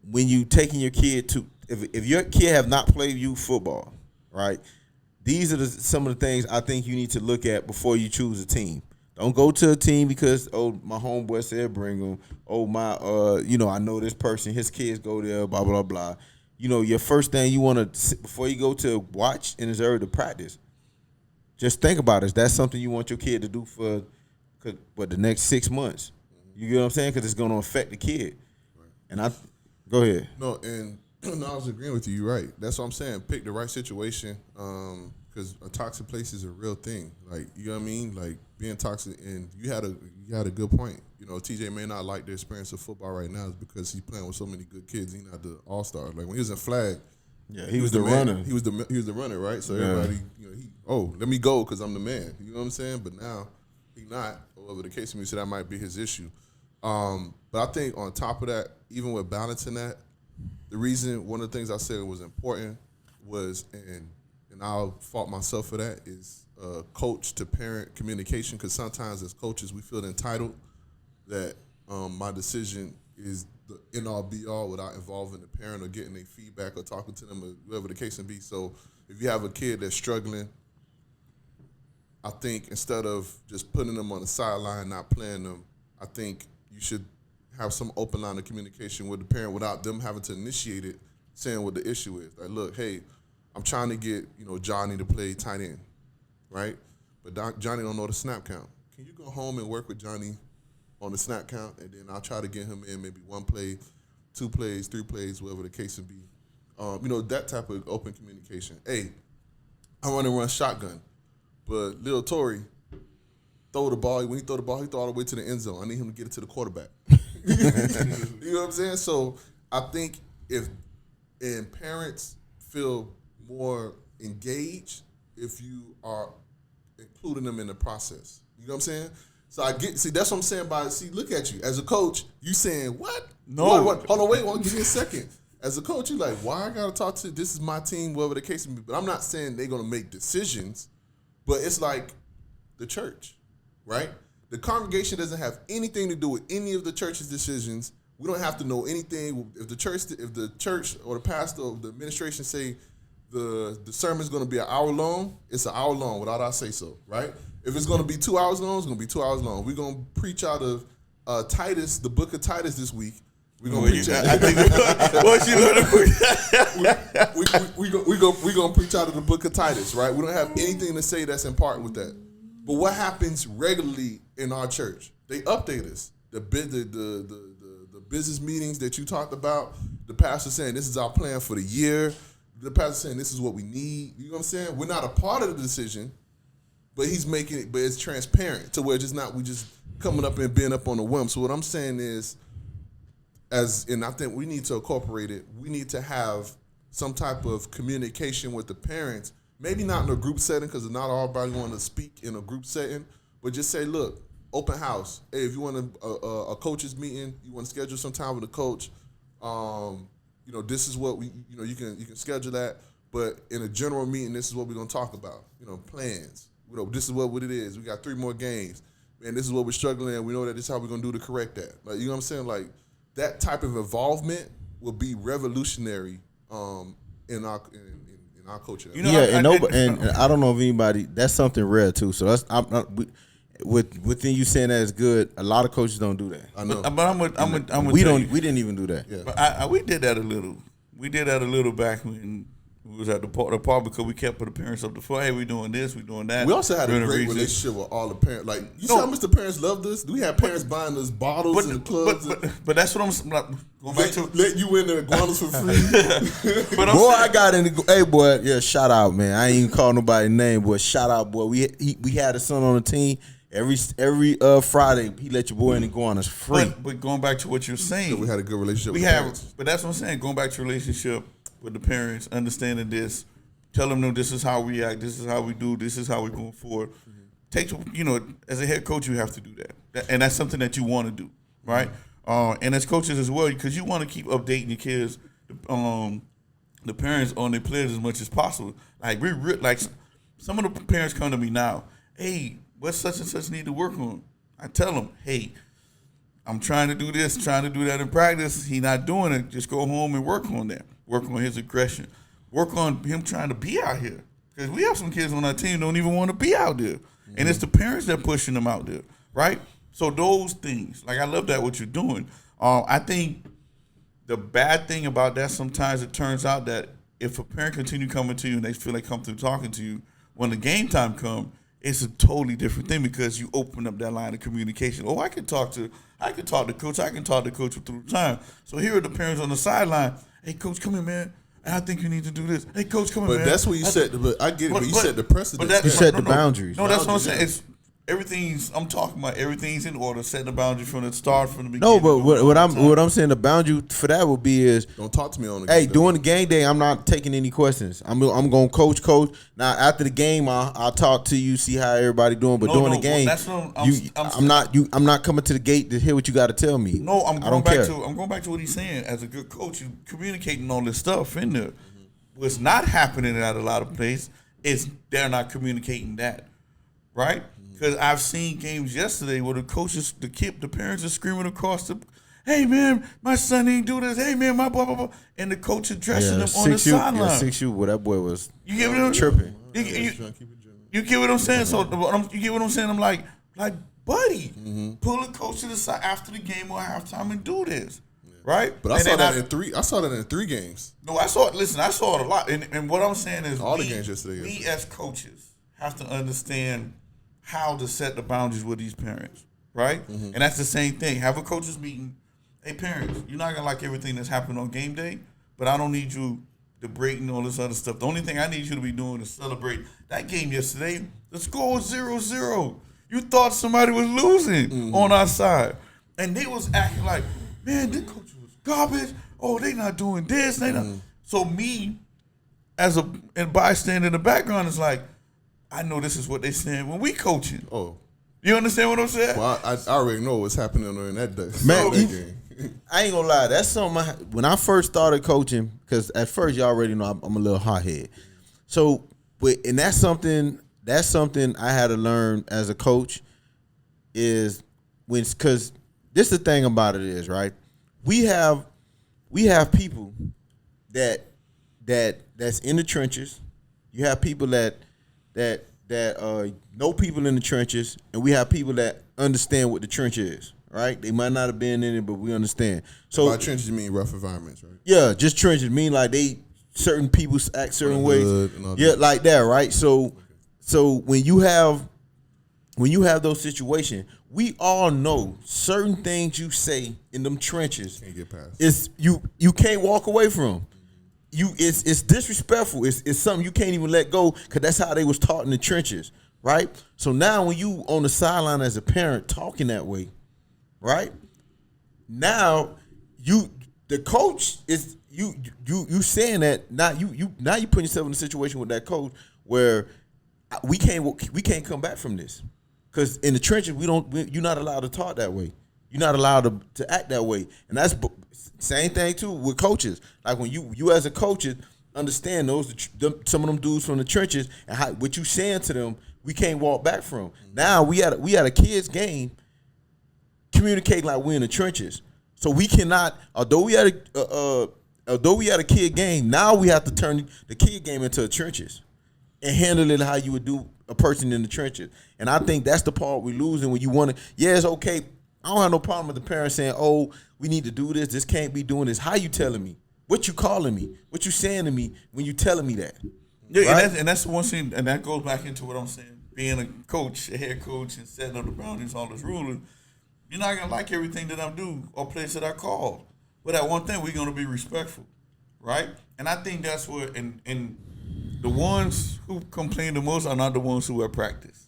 when you taking your kid to, if your kid have not played youth football, right? These are some of the things I think you need to look at before you choose a team. Don't go to a team because, my homeboy said bring him. I know this person, his kids go there, blah, blah, blah. Your first thing you want to, before you go to watch and observe the practice, just think about it. Is that something you want your kid to do for the next 6 months? You get what I'm saying? Because it's going to affect the kid. Right. And go ahead. No, and I was agreeing with you. You're right. That's what I'm saying. Pick the right situation, because a toxic place is a real thing. Like, you know what I mean? Like being toxic, and you had a good point. TJ may not like the experience of football right now is because he's playing with so many good kids. He's not the all-star. Like when he was in flag, he was the runner. He was the runner, right? So everybody, let me go because I'm the man. You know what I'm saying? But now he's not. Or whatever the case may be, so that might be his issue. But I think on top of that, even with balancing that, one of the things I said was important was, and I'll fault myself for that, is coach to parent communication, because sometimes as coaches we feel entitled that my decision is the end-all be-all without involving the parent or getting their feedback or talking to them or whatever the case may be. So if you have a kid that's struggling, I think instead of just putting them on the sideline, not playing them, I think you should have some open line of communication with the parent without them having to initiate it, saying what the issue is. Like, look, hey, I'm trying to get Johnny to play tight end, right? But Johnny don't know the snap count. Can you go home and work with Johnny on the snap count, and then I'll try to get him in maybe 1 play, 2 plays, 3 plays, whatever the case would be. That type of open communication. Hey, I want to run shotgun, but little Tory throw the ball. When he throw the ball, he throw all the way to the end zone. I need him to get it to the quarterback. You know what I'm saying? So I think if parents feel more engaged if you are including them in the process. You know what I'm saying? So that's what I'm saying look at you. As a coach, you saying, what? No. What? Hold on, wait, give me a second. As a coach, you like, why I gotta talk to, this is my team, whatever the case may be. But I'm not saying they're gonna make decisions, but it's like the church, right? The congregation doesn't have anything to do with any of the church's decisions. We don't have to know anything. If the church or the pastor or the administration say the sermon's going to be an hour long, it's an hour long without our say so, right? If it's going to be 2 hours long, it's going to be 2 hours long. We're going to preach out of Titus, the book of Titus this week. We're going to preach out. We're going to preach out of the book of Titus, right? We don't have anything to say that's important with that. But what happens regularly in our church? They update us. The business meetings that you talked about, the pastor saying this is our plan for the year. The pastor saying this is what we need. You know what I'm saying? We're not a part of the decision, but he's making it. But it's transparent to where it's not we just coming up and being up on the whim. So what I'm saying is, and I think we need to incorporate it. We need to have some type of communication with the parents. Maybe not in a group setting because not everybody want to speak in a group setting, but just say, look, open house. Hey, if you want a coach's meeting, you want to schedule some time with a coach. This is what you can schedule that. But in a general meeting, this is what we're gonna talk about. Plans. This is what it is. We got 3 more games, and this is what we're struggling in. We know that this is how we're gonna do to correct that. Like, you know what I'm saying? Like that type of involvement will be revolutionary in our culture. And I don't know if anybody. That's something rare too. So that's within you saying that is good. A lot of coaches don't do that. I know, but we didn't even do that. Yeah. But we did that a little. We did that a little back when We was at the park because we kept the parents up the front. Hey, we doing this, we doing that. We also had a great region. relationship with all the parents. Like, you see how much the parents loved us? We had parents buying us bottles and clubs. But that's what I'm like, going back to. Let you in the iguanas for free. But boy, I got in the. Hey, boy, yeah, shout out, man. I ain't even call nobody's name, but shout out, boy. We had a son on the team. Every Friday, he let your boy in the iguanas free. But going back to what you're saying, So we had a good relationship with the parents. But that's what I'm saying. Going back to relationship with the parents, understanding this, tell them, no, this is how we act, this is how we do, this is how we move forward. Take, as a head coach, you have to do that, and that's something that you want to do, right? And as coaches as well, because you want to keep updating your kids, the parents on their players as much as possible. Like like some of the parents come to me now, hey, what's such and such need to work on? I tell them, hey, I'm trying to do this, trying to do that in practice. He not doing it. Just go home and work on that. Work on his aggression. Work on him trying to be out here. Because we have some kids on our team don't even want to be out there. Mm-hmm. And it's the parents that pushing them out there, right? So those things, like I love that what you're doing. I think the bad thing about that sometimes it turns out that if a parent continue coming to you and they feel like come through talking to you, when the game time come, it's a totally different thing because you open up that line of communication. Oh, I can talk to coach. I can talk to coach through time. So here are the parents on the sideline. Hey, coach, come here, man. I think you need to do this. Hey, coach, come here, man. But that's what you said. But I get it. But you set the precedent. You set the boundaries. No, that's what I'm saying. It's I'm talking about everything's in order. Set the boundary from the start, from the No, beginning. but what I'm saying, the boundary for that would be is don't talk to me on the hey, during the game day, I'm not taking any questions. I'm going to coach. Now after the game, I'll talk to you, see how everybody doing. But during the game, I'm not coming to the gate to hear what you got to tell me. No, I'm going back to what he's saying. As a good coach, you communicating all this stuff in there. What's not happening at a lot of places is they're not communicating that, right? Because I've seen games yesterday where the coaches, the parents are screaming across the, hey man, my son ain't do this. Hey man, my blah blah blah, and the coach addressing them on the sideline. Yeah, 6', well, that boy was tripping. You get what I'm saying? So you get what I'm saying? I'm like, buddy, pull the coach to the side after the game or halftime and do this, right? But I saw that in 3 games. No, I saw it. Listen, I saw it a lot. And what I'm saying is, all the games yesterday. We as coaches have to understand how to set the boundaries with these parents, right? Mm-hmm. And that's the same thing. Have a coaches meeting. Hey, parents, you're not going to like everything that's happening on game day, but I don't need you debating all this other stuff. The only thing I need you to be doing is celebrate that game yesterday. The score was 0-0. You thought somebody was losing on our side. And they was acting like, man, this coach was garbage. Oh, they not doing this. They not. So me, as a bystander in the background, is like, I know this is what they saying when we coaching. Oh, you understand what I'm saying? Well, I already know what's happening during that day. Man, game. I ain't gonna lie. That's something. When I first started coaching, because at first you already know I'm a little hothead. So, and that's something I had to learn as a coach is because this the thing about it is, right. We have people that's in the trenches. You have people that know people in the trenches, and we have people that understand what the trench is, right? They might not have been in it, but we understand. So by trenches, you mean rough environments, right? Yeah, just trenches mean like certain people act certain ways. Yeah, like that, right? So when you have those situations, we all know certain things you say in them trenches can't get past. It's you can't walk away from. It's disrespectful. It's something you can't even let go because that's how they was taught in the trenches, right? So now when you on the sideline as a parent talking that way, right? Now the coach is you saying that now you putting yourself in a situation with that coach where we can't come back from this because in the trenches you're not allowed to talk that way. You're not allowed to act that way, and that's. Same thing too with coaches. Like when you as a coach understand some of them dudes from the trenches and what you saying to them, we can't walk back from. Now we had a kids game, communicating like we're in the trenches. So we cannot. Although we had a kid game, now we have to turn the kid game into the trenches and handle it how you would do a person in the trenches. And I think that's the part we're losing when you want to. Yeah, it's okay. I don't have no problem with the parents saying, "Oh, we need to do this. This can't be doing this." How you telling me? What you calling me? What you saying to me when you telling me that? Yeah, Right? and that's the one thing, and that goes back into what I'm saying. Being a coach, a head coach, and setting up the boundaries, all this ruling. You're not gonna like everything that I do or place that I call. But that one thing, we're gonna be respectful, right? And I think that's what, and the ones who complain the most are not the ones who at practice.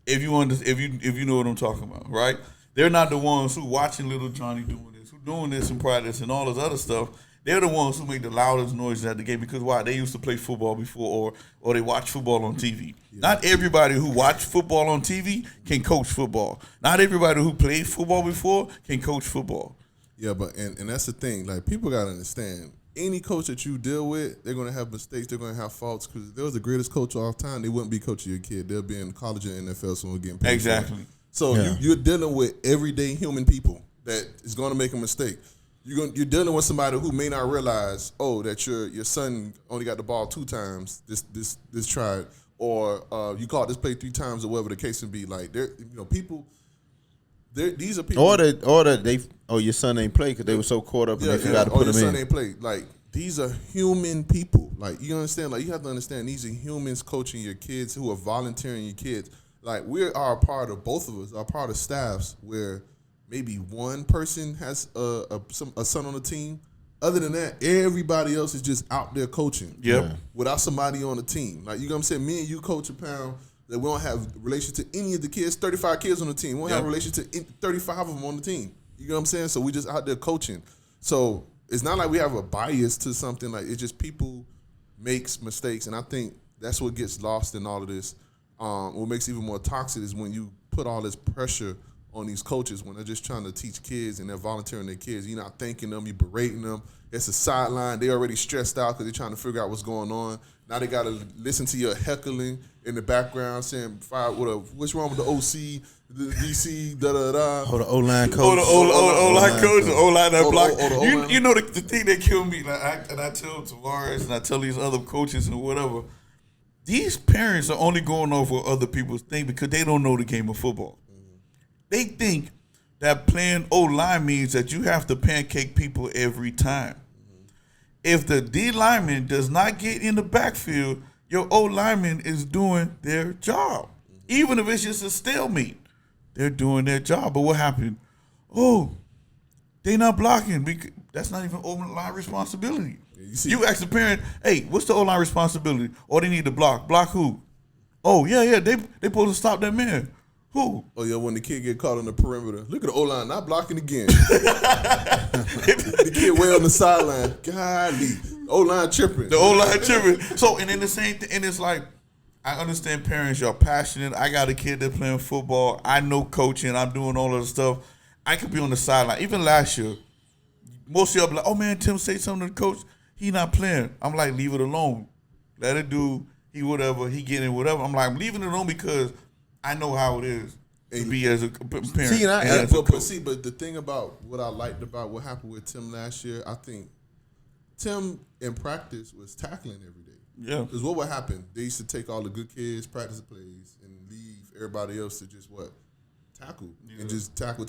If you know what I'm talking about, right? They're not the ones who watching little Johnny doing this, who doing this in practice and all this other stuff. They're the ones who make the loudest noises at the game because why? They used to play football before or they watch football on TV. Yeah. Not everybody who watch football on TV can coach football. Not everybody who played football before can coach football. Yeah, but and that's the thing. Like, people got to understand, any coach that you deal with, they're going to have mistakes. They're going to have faults because if there was the greatest coach of all time, they wouldn't be coaching your kid. They'll be in college and NFL, so we're getting paid. Exactly. So you're dealing with everyday human people that is going to make a mistake. You're dealing with somebody who may not realize, that your son only got the ball 2 times this try, or you caught this play 3 times, or whatever the case may be. Like, people. These are people. Or that your son ain't play because they were so caught up and they forgot to put him in. Your son ain't play. Like, these are human people. Like, you understand? Like, you have to understand these are humans coaching your kids, who are volunteering your kids. Like, we are a part of, both of us are part of staffs where maybe one person has a son on the team. Other than that, everybody else is just out there coaching. Yep. Without somebody on the team. Like, you know what I'm saying? Me and you coach a pound that we don't have relation to any of the kids. 35 kids on the team. We don't have relation to 35 of them on the team. You know what I'm saying? So we just out there coaching. So it's not like we have a bias to something. Like, it's just people makes mistakes. And I think that's what gets lost in all of this. What makes it even more toxic is when you put all this pressure on these coaches when they're just trying to teach kids and they're volunteering their kids. You're not thanking them, you're berating them. It's a sideline. They already stressed out because they're trying to figure out what's going on. Now they got to listen to your heckling in the background saying, what's wrong with the OC, the DC, da-da-da. Oh, the O-line coach. O-line coach, the O-line that block. You know the thing that killed me, and I tell Tavares and I tell these other coaches and whatever, these parents are only going off what other people think because they don't know the game of football. They think that playing O-line means that you have to pancake people every time. If the D lineman does not get in the backfield, your O-lineman is doing their job. Even if it's just a stalemate, they're doing their job. But what happened? They not blocking. Because that's not even O-line responsibility. You ask the parent, hey, what's the O-line responsibility? Or they need to block. Block who? Oh, yeah, they supposed to stop that man. Who? Oh, yeah, when the kid get caught on the perimeter. Look at the O-line, not blocking again. The kid way on the sideline. Golly. O-line tripping. The O-line tripping. So, and then the same thing, and it's like, I understand parents, y'all passionate. I got a kid that's playing football. I know coaching. I'm doing all of the stuff. I could be on the sideline. Even last year, most of y'all be like, oh, man, Tim, say something to the coach. He not playing. I'm like, leave it alone. Let it do. He whatever. He getting whatever. I'm like, I'm leaving it alone because I know how it is to be as a parent. But the thing about what I liked about what happened with Tim last year, I think Tim in practice was tackling every day. Yeah. Because what would happen? They used to take all the good kids, practice the plays, and leave everybody else to just tackle. Yeah. And just tackle.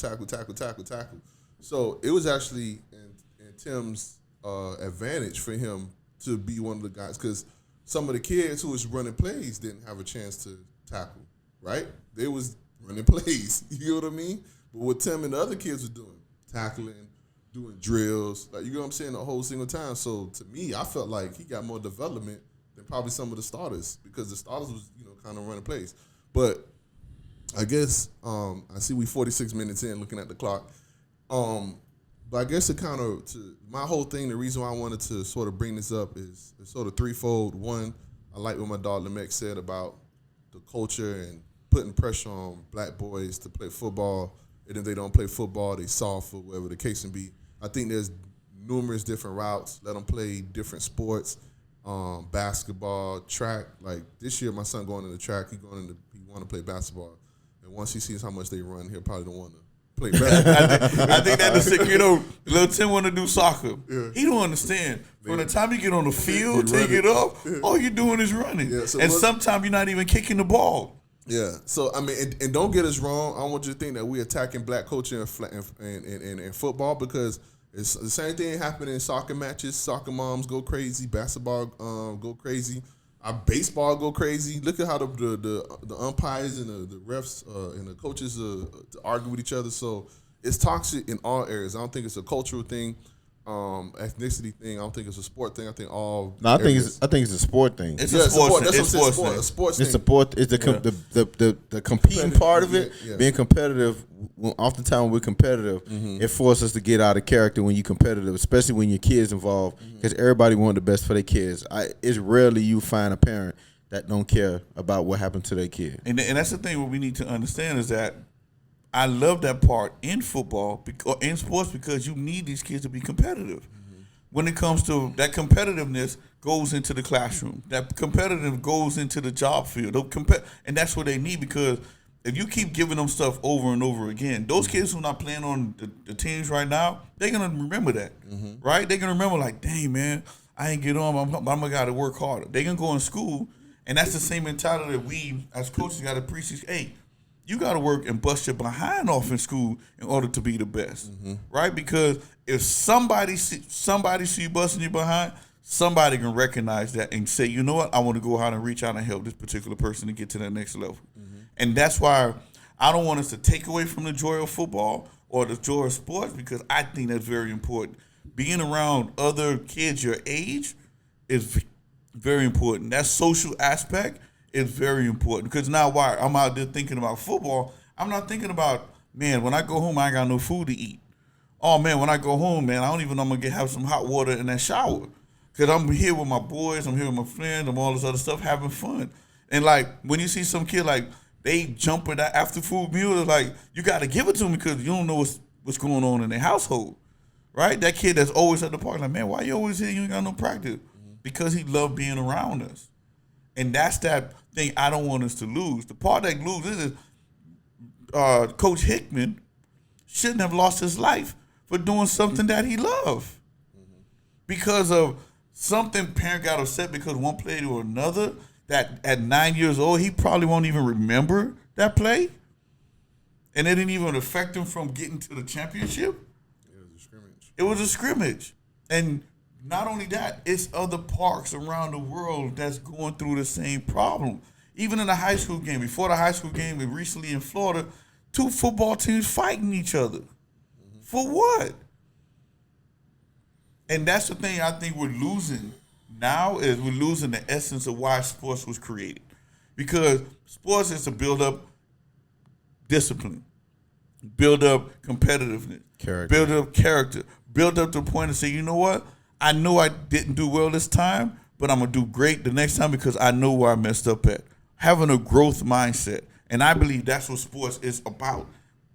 So it was actually in Tim's advantage for him to be one of the guys because some of the kids who was running plays didn't have a chance to tackle. Right? They was running plays. You know what I mean? But what Tim and the other kids were doing, tackling, doing drills, like, you know what I'm saying, the whole single time. So to me, I felt like he got more development than probably some of the starters because the starters was, kind of running plays. But I guess I see we 46 minutes in looking at the clock. But I guess my whole thing, the reason why I wanted to sort of bring this up is sort of threefold. One, I like what my dog Lemek said about the culture and putting pressure on black boys to play football, and if they don't play football, they soft or whatever the case may be. I think there's numerous different routes. Let them play different sports, basketball, track. Like this year, my son going into track. He want to play basketball, and once he sees how much they run, he'll probably don't want to play basketball. I think that's the sick. Little Tim want to do soccer. Yeah. He don't understand. From the time you get on the field, take it up, all you're doing is running. Yeah, and sometimes you're not even kicking the ball. Yeah. So, I mean, and don't get us wrong. I don't want you to think that we're attacking black culture in football because It's the same thing happening in soccer matches. Soccer moms go crazy. Basketball go crazy. Our baseball go crazy. Look at how the umpires and the refs and the coaches argue with each other. So it's toxic in all areas. I don't think it's a cultural thing, ethnicity thing. I don't think it's a sport thing. I think all. No, I think it's a sport thing. It's a sports thing. That's It's what I'm saying. sports thing. A sports It's thing. support. It's the competing part of it. Yeah. Being competitive. Oftentimes when we're competitive, it forces us to get out of character when you're competitive, especially when your kids involved, because everybody wants the best for their kids. It's rarely you find a parent that don't care about what happened to their kid. And that's the thing what we need to understand is that I love that part in football or in sports because you need these kids to be competitive. When it comes to that competitiveness goes into the classroom. That competitive goes into the job field. And that's what they need because if you keep giving them stuff over and over again, those kids who are not playing on the teams right now, they're going to remember that, right? They're going to remember like, dang, man, I ain't get on. I'm going to got to work harder. They're going to go in school, and that's the same mentality that we as coaches got to preach. Hey, you got to work and bust your behind off in school in order to be the best, right? Because if somebody see you busting your behind, somebody can recognize that and say, you know what, I want to go out and reach out and help this particular person to get to that next level. And that's why I don't want us to take away from the joy of football or the joy of sports because I think that's very important. Being around other kids your age is very important. That social aspect is very important because now why I'm out there thinking about football, I'm not thinking about, man, when I go home, I ain't got no food to eat. Oh, man, when I go home, man, I don't even know I'm going to have some hot water in that shower because I'm here with my boys, I'm here with my friends, I'm all this other stuff, having fun. And, like, when you see some kid, like, they jump at that after food meal, it's like, you got to give it to them because you don't know what's going on in their household, right? That kid that's always at the park, like, man, why you always here? You ain't got no practice. Because he loved being around us. And that's that thing I don't want us to lose. The part that loses is Coach Hickman shouldn't have lost his life for doing something that he loved. Because of something parent got upset because one played or another, that at 9 years old, he probably won't even remember that play. And it didn't even affect him from getting to the championship. It was a scrimmage. It was a scrimmage. And not only that, it's other parks around the world that's going through the same problem. Even in the high school game, before the high school game, and recently in Florida, 2 football teams fighting each other. For what? And that's the thing I think we're losing now is we're losing the essence of why sports was created. Because sports is to build up discipline, build up competitiveness, build up character, build up to the point to say, you know what? I know I didn't do well this time, but I'm going to do great the next time because I know where I messed up at. Having a growth mindset. And I believe that's what sports is about,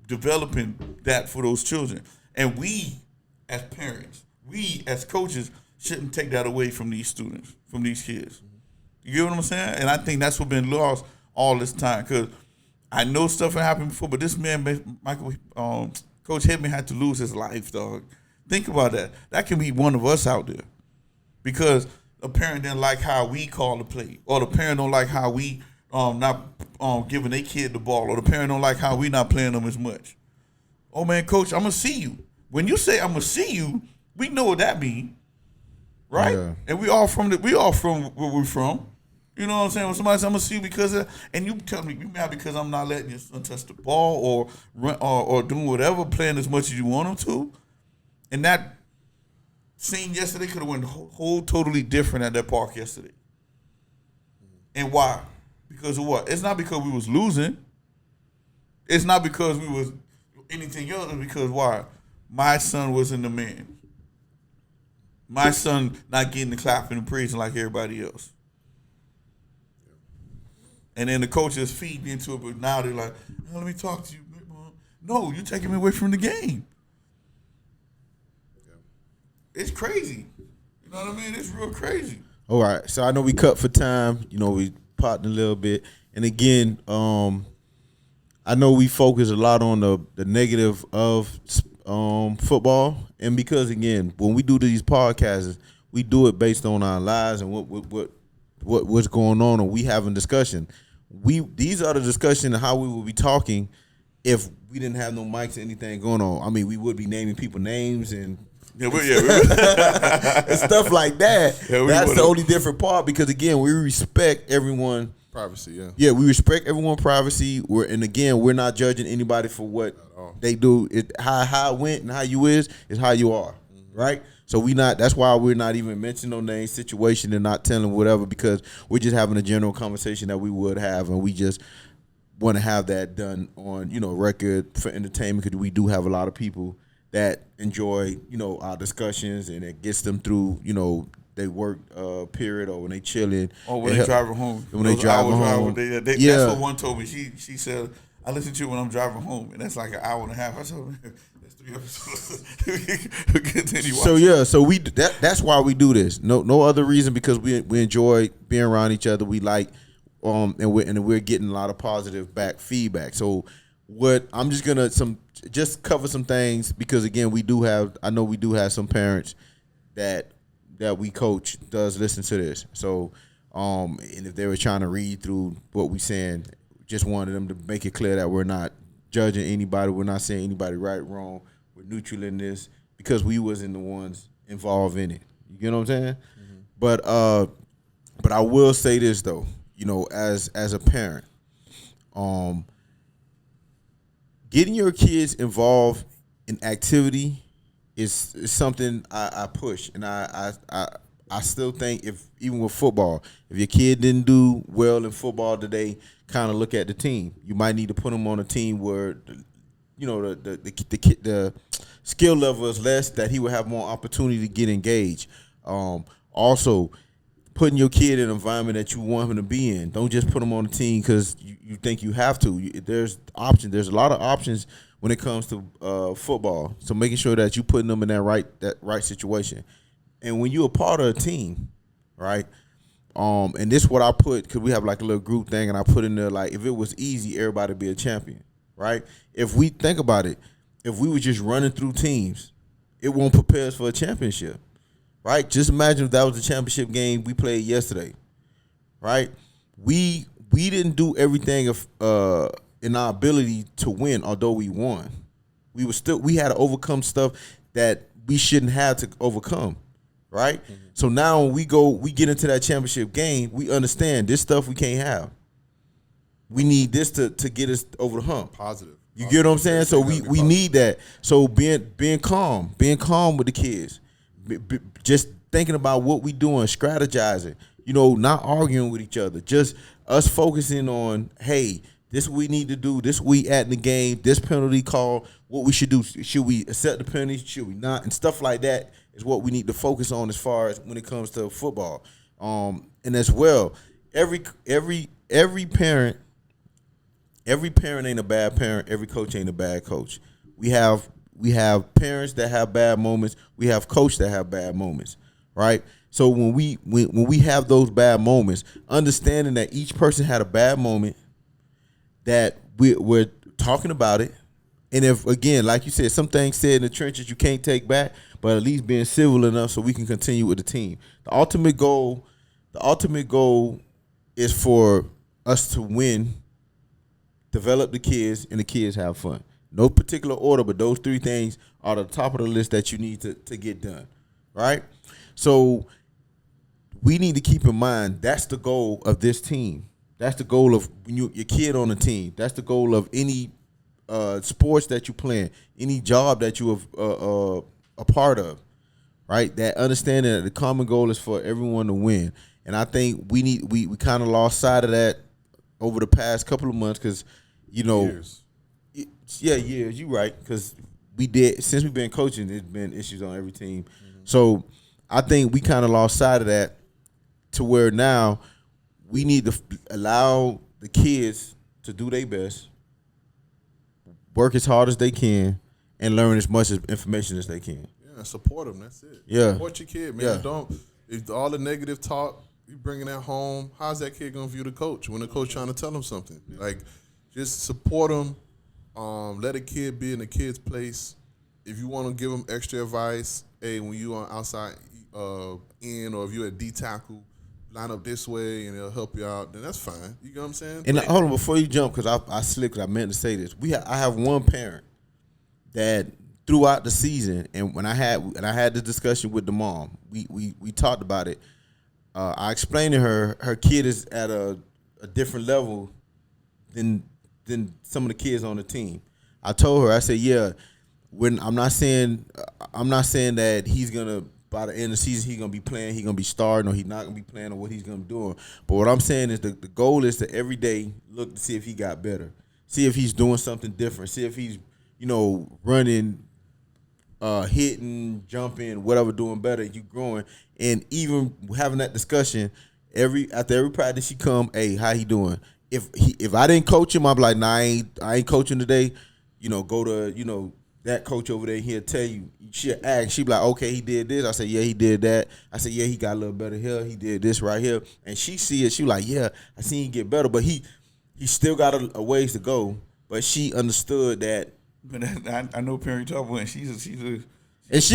developing that for those children. And we, as parents, we, as coaches, shouldn't take that away from these students, from these kids. You get what I'm saying? And I think that's what's been lost all this time because I know stuff had happened before, but this man, Coach Hickman, had to lose his life, dog. Think about that. That can be one of us out there because a parent didn't like how we call the play, or the parent don't like how we not giving their kid the ball, or the parent don't like how we not playing them as much. Oh man, coach, I'm gonna see you. When you say I'm gonna see you, we know what that means, right? Yeah. And we all from where we're from. You know what I'm saying? When somebody says I'm gonna see you because of, and you tell me you mad because I'm not letting your son touch the ball or run or doing whatever, playing as much as you want him to. And that scene yesterday could have went whole totally different at that park yesterday. And why? Because of what? It's not because we was losing. It's not because we was anything else. It's because why? My son wasn't the man. My son not getting the clapping and praising like everybody else. And then the coaches feed into it, but now they're like, oh, let me talk to you. No, you're taking me away from the game. It's crazy. You know what I mean? It's real crazy. All right. So I know we cut for time. You know, we popped a little bit. And again, I know we focus a lot on the negative of football. And because, again, when we do these podcasts, we do it based on our lives and what's going on, and we having discussion. These are the discussion of how we would be talking if we didn't have no mics or anything going on. I mean, we would be naming people names and Yeah, and stuff like that. Yeah, That's the only different part because again, we respect everyone. Privacy, yeah. Yeah, we respect everyone's privacy. We're not judging anybody for what they do. How it went and how you is how you are, right? So that's why we're not even mentioning no name, situation, and not telling whatever because we're just having a general conversation that we would have, and we just want to have that done on record for entertainment because we do have a lot of people that enjoy our discussions and it gets them through they work period or when they chilling or when they driving home. When they driving home. That's what one told me. She said, I listen to you when I'm driving home, and that's like an hour and a half. I said, that's 3 episodes. Continue watching. So that's why we do this. No other reason because we enjoy being around each other. We like and we're getting a lot of positive back feedback. So what I'm just gonna just cover some things because again I know we do have some parents that we coach does listen to this. So and if they were trying to read through what we saying, just wanted them to make it clear that we're not judging anybody. We're not saying anybody right, wrong. We're neutral in this because we wasn't the ones involved in it. You get what I'm saying? Mm-hmm. But I will say this though, as a parent, getting your kids involved in activity is something I push, and I still think even with football, if your kid didn't do well in football today, kind of look at the team. You might need to put them on a team where the skill level is less, that he will have more opportunity to get engaged. Also, putting your kid in an environment that you want him to be in. Don't just put him on a team because you think you have to. There's options. There's a lot of options when it comes to football. So making sure that you putting them in that right situation. And when you're a part of a team, right? And this is what I put because we have like a little group thing, and I put in there like if it was easy, everybody would be a champion, right? If we think about it, if we were just running through teams, it won't prepare us for a championship, right? Just imagine if that was the championship game we played yesterday, right? We didn't do everything in our ability to win, although we won. We had to overcome stuff that we shouldn't have to overcome, right? Mm-hmm. So now when we get into that championship game, we understand this stuff we can't have. We need this to get us over the hump. Positive. You get what I'm saying? So we need that. So being calm with the kids, just thinking about what we doing, strategizing, not arguing with each other, just us focusing on, hey, this we need to do, this we at in the game, this penalty call, what we should do. Should we accept the penalty? Should we not? And stuff like that is what we need to focus on as far as when it comes to football. And as well, every parent ain't a bad parent. Every coach ain't a bad coach. We have parents that have bad moments. We have coaches that have bad moments, right? So when we have those bad moments, understanding that each person had a bad moment, that we're talking about it, and if again, like you said, some things said in the trenches you can't take back, but at least being civil enough so we can continue with the team. The ultimate goal is for us to win, develop the kids, and the kids have fun. No particular order, but those 3 things are the top of the list that you need to get done, right? So we need to keep in mind that's the goal of this team. That's the goal of your kid on the team. That's the goal of any sports that you play, any job that you are a part of, right? That understanding that the common goal is for everyone to win. And I think we kind of lost sight of that over the past couple of months because, years. Years. You're right, because since we've been coaching, there's been issues on every team. Mm-hmm. So I think we kind of lost sight of that to where now we need to allow the kids to do their best, work as hard as they can, and learn as much information as they can. Yeah, support them. That's it. Yeah. Support your kid, man. Yeah. If all the negative talk, you bringing that home, how's that kid going to view the coach when the coach trying to tell him something? Yeah. Like, just support them. Let a kid be in the kid's place. If you want to give them extra advice, hey, when you on outside in, or if you're at D tackle, line up this way and it'll help you out, then that's fine. You know what I'm saying? And hold on, before you jump, because I slipped, I meant to say this. I have one parent that throughout the season, and when I had the discussion with the mom, we talked about it. I explained to her kid is at a different level than some of the kids on the team. I told her, I said, yeah, when I'm not saying that he's gonna by the end of the season he's gonna be playing, he's gonna be starting, or he's not gonna be playing, or what he's gonna be doing. But what I'm saying is the goal is to every day look to see if he got better, see if he's doing something different, see if he's running, hitting, jumping, whatever, doing better. You growing, and even having that discussion after every practice, he come, hey, how he doing? If I didn't coach him, I'm like, nah, I ain't coaching today. Go to that coach over there. He'll tell you. She'll ask. She'll be like, okay, he did this. I said, yeah, he did that. I said, yeah, he got a little better here. He did this right here. And she see it. She like, yeah, I seen him get better, but he still got a ways to go. But she understood that. But I know Perry Tupper, and she's a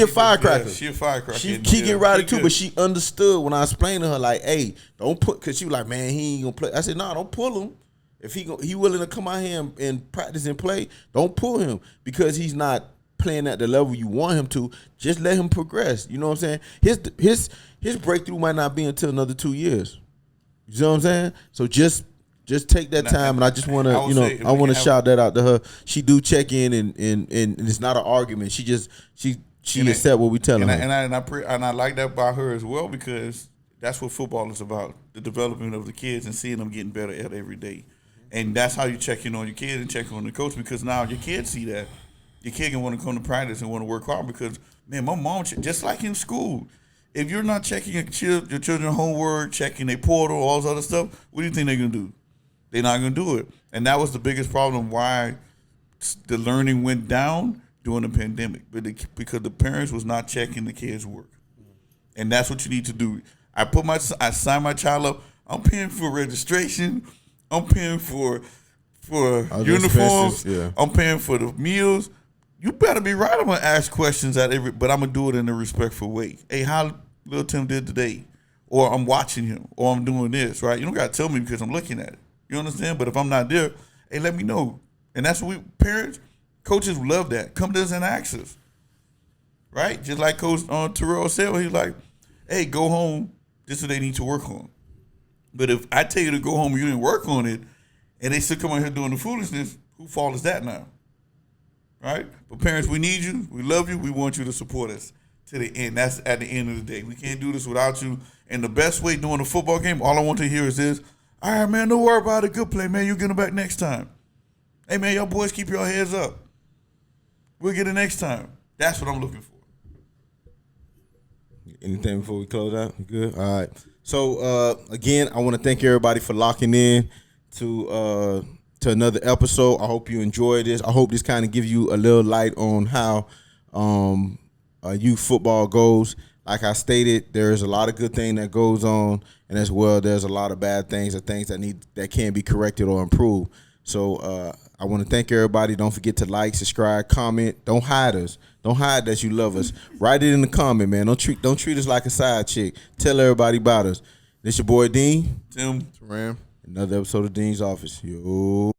firecracker. Yeah, she a firecracker. She get right too, but she understood when I explained to her, like, hey, don't put, because she was like, man, he ain't gonna play. I said, no, don't pull him. If he willing to come out here and practice and play, don't pull him because he's not playing at the level you want him to. Just let him progress. You know what I'm saying? His breakthrough might not be until another 2 years. You know what I'm saying? So just take that time, and I just want to, I want to shout that out to her. She do check in, and it's not an argument. She accept what we telling her. And I like that about her as well, because that's what football is about: the development of the kids and seeing them getting better at every day. And that's how you check in on your kids and check on the coach, because now your kids see that. Your kid can want to come to practice and want to work hard because, man, my mom, just like in school, if you're not checking your children's homework, checking their portal, all this other stuff, what do you think they're going to do? They're not going to do it. And that was the biggest problem why the learning went down during the pandemic, because the parents was not checking the kids' work. And that's what you need to do. I sign my child up. I'm paying for registration. I'm paying for uniforms. Yeah. I'm paying for the meals. You better be right. I'm gonna ask questions but I'm gonna do it in a respectful way. Hey, how little Tim did today? Or I'm watching him, or I'm doing this, right? You don't gotta tell me because I'm looking at it. You understand? But if I'm not there, hey, let me know. And that's what parents, coaches love that. Come to us and ask us. Right? Just like Coach Terrell said, he's like, hey, go home. This is what they need to work on. But if I tell you to go home and you didn't work on it, and they still come out here doing the foolishness, whose fault is that now? Right? But parents, we need you. We love you. We want you to support us to the end. That's at the end of the day. We can't do this without you. And the best way during a football game, all I want to hear is this: all right, man, don't worry about it. Good play, man. You'll get them back next time. Hey, man, y'all boys keep your heads up. We'll get it next time. That's what I'm looking for. Anything before we close out? Good? All right. So, again, I want to thank everybody for locking in to another episode. I hope you enjoyed this. I hope this kind of gives you a little light on how youth football goes. Like I stated, there's a lot of good thing that goes on, and as well, there's a lot of bad things or things that can be corrected or improved. So I want to thank everybody. Don't forget to like, subscribe, comment. Don't hide us. Don't hide that you love us. Write it in the comment, man. Don't treat us like a side chick. Tell everybody about us. This your boy Dean. Tim. Ram. Another episode of Dean's Office. Yo.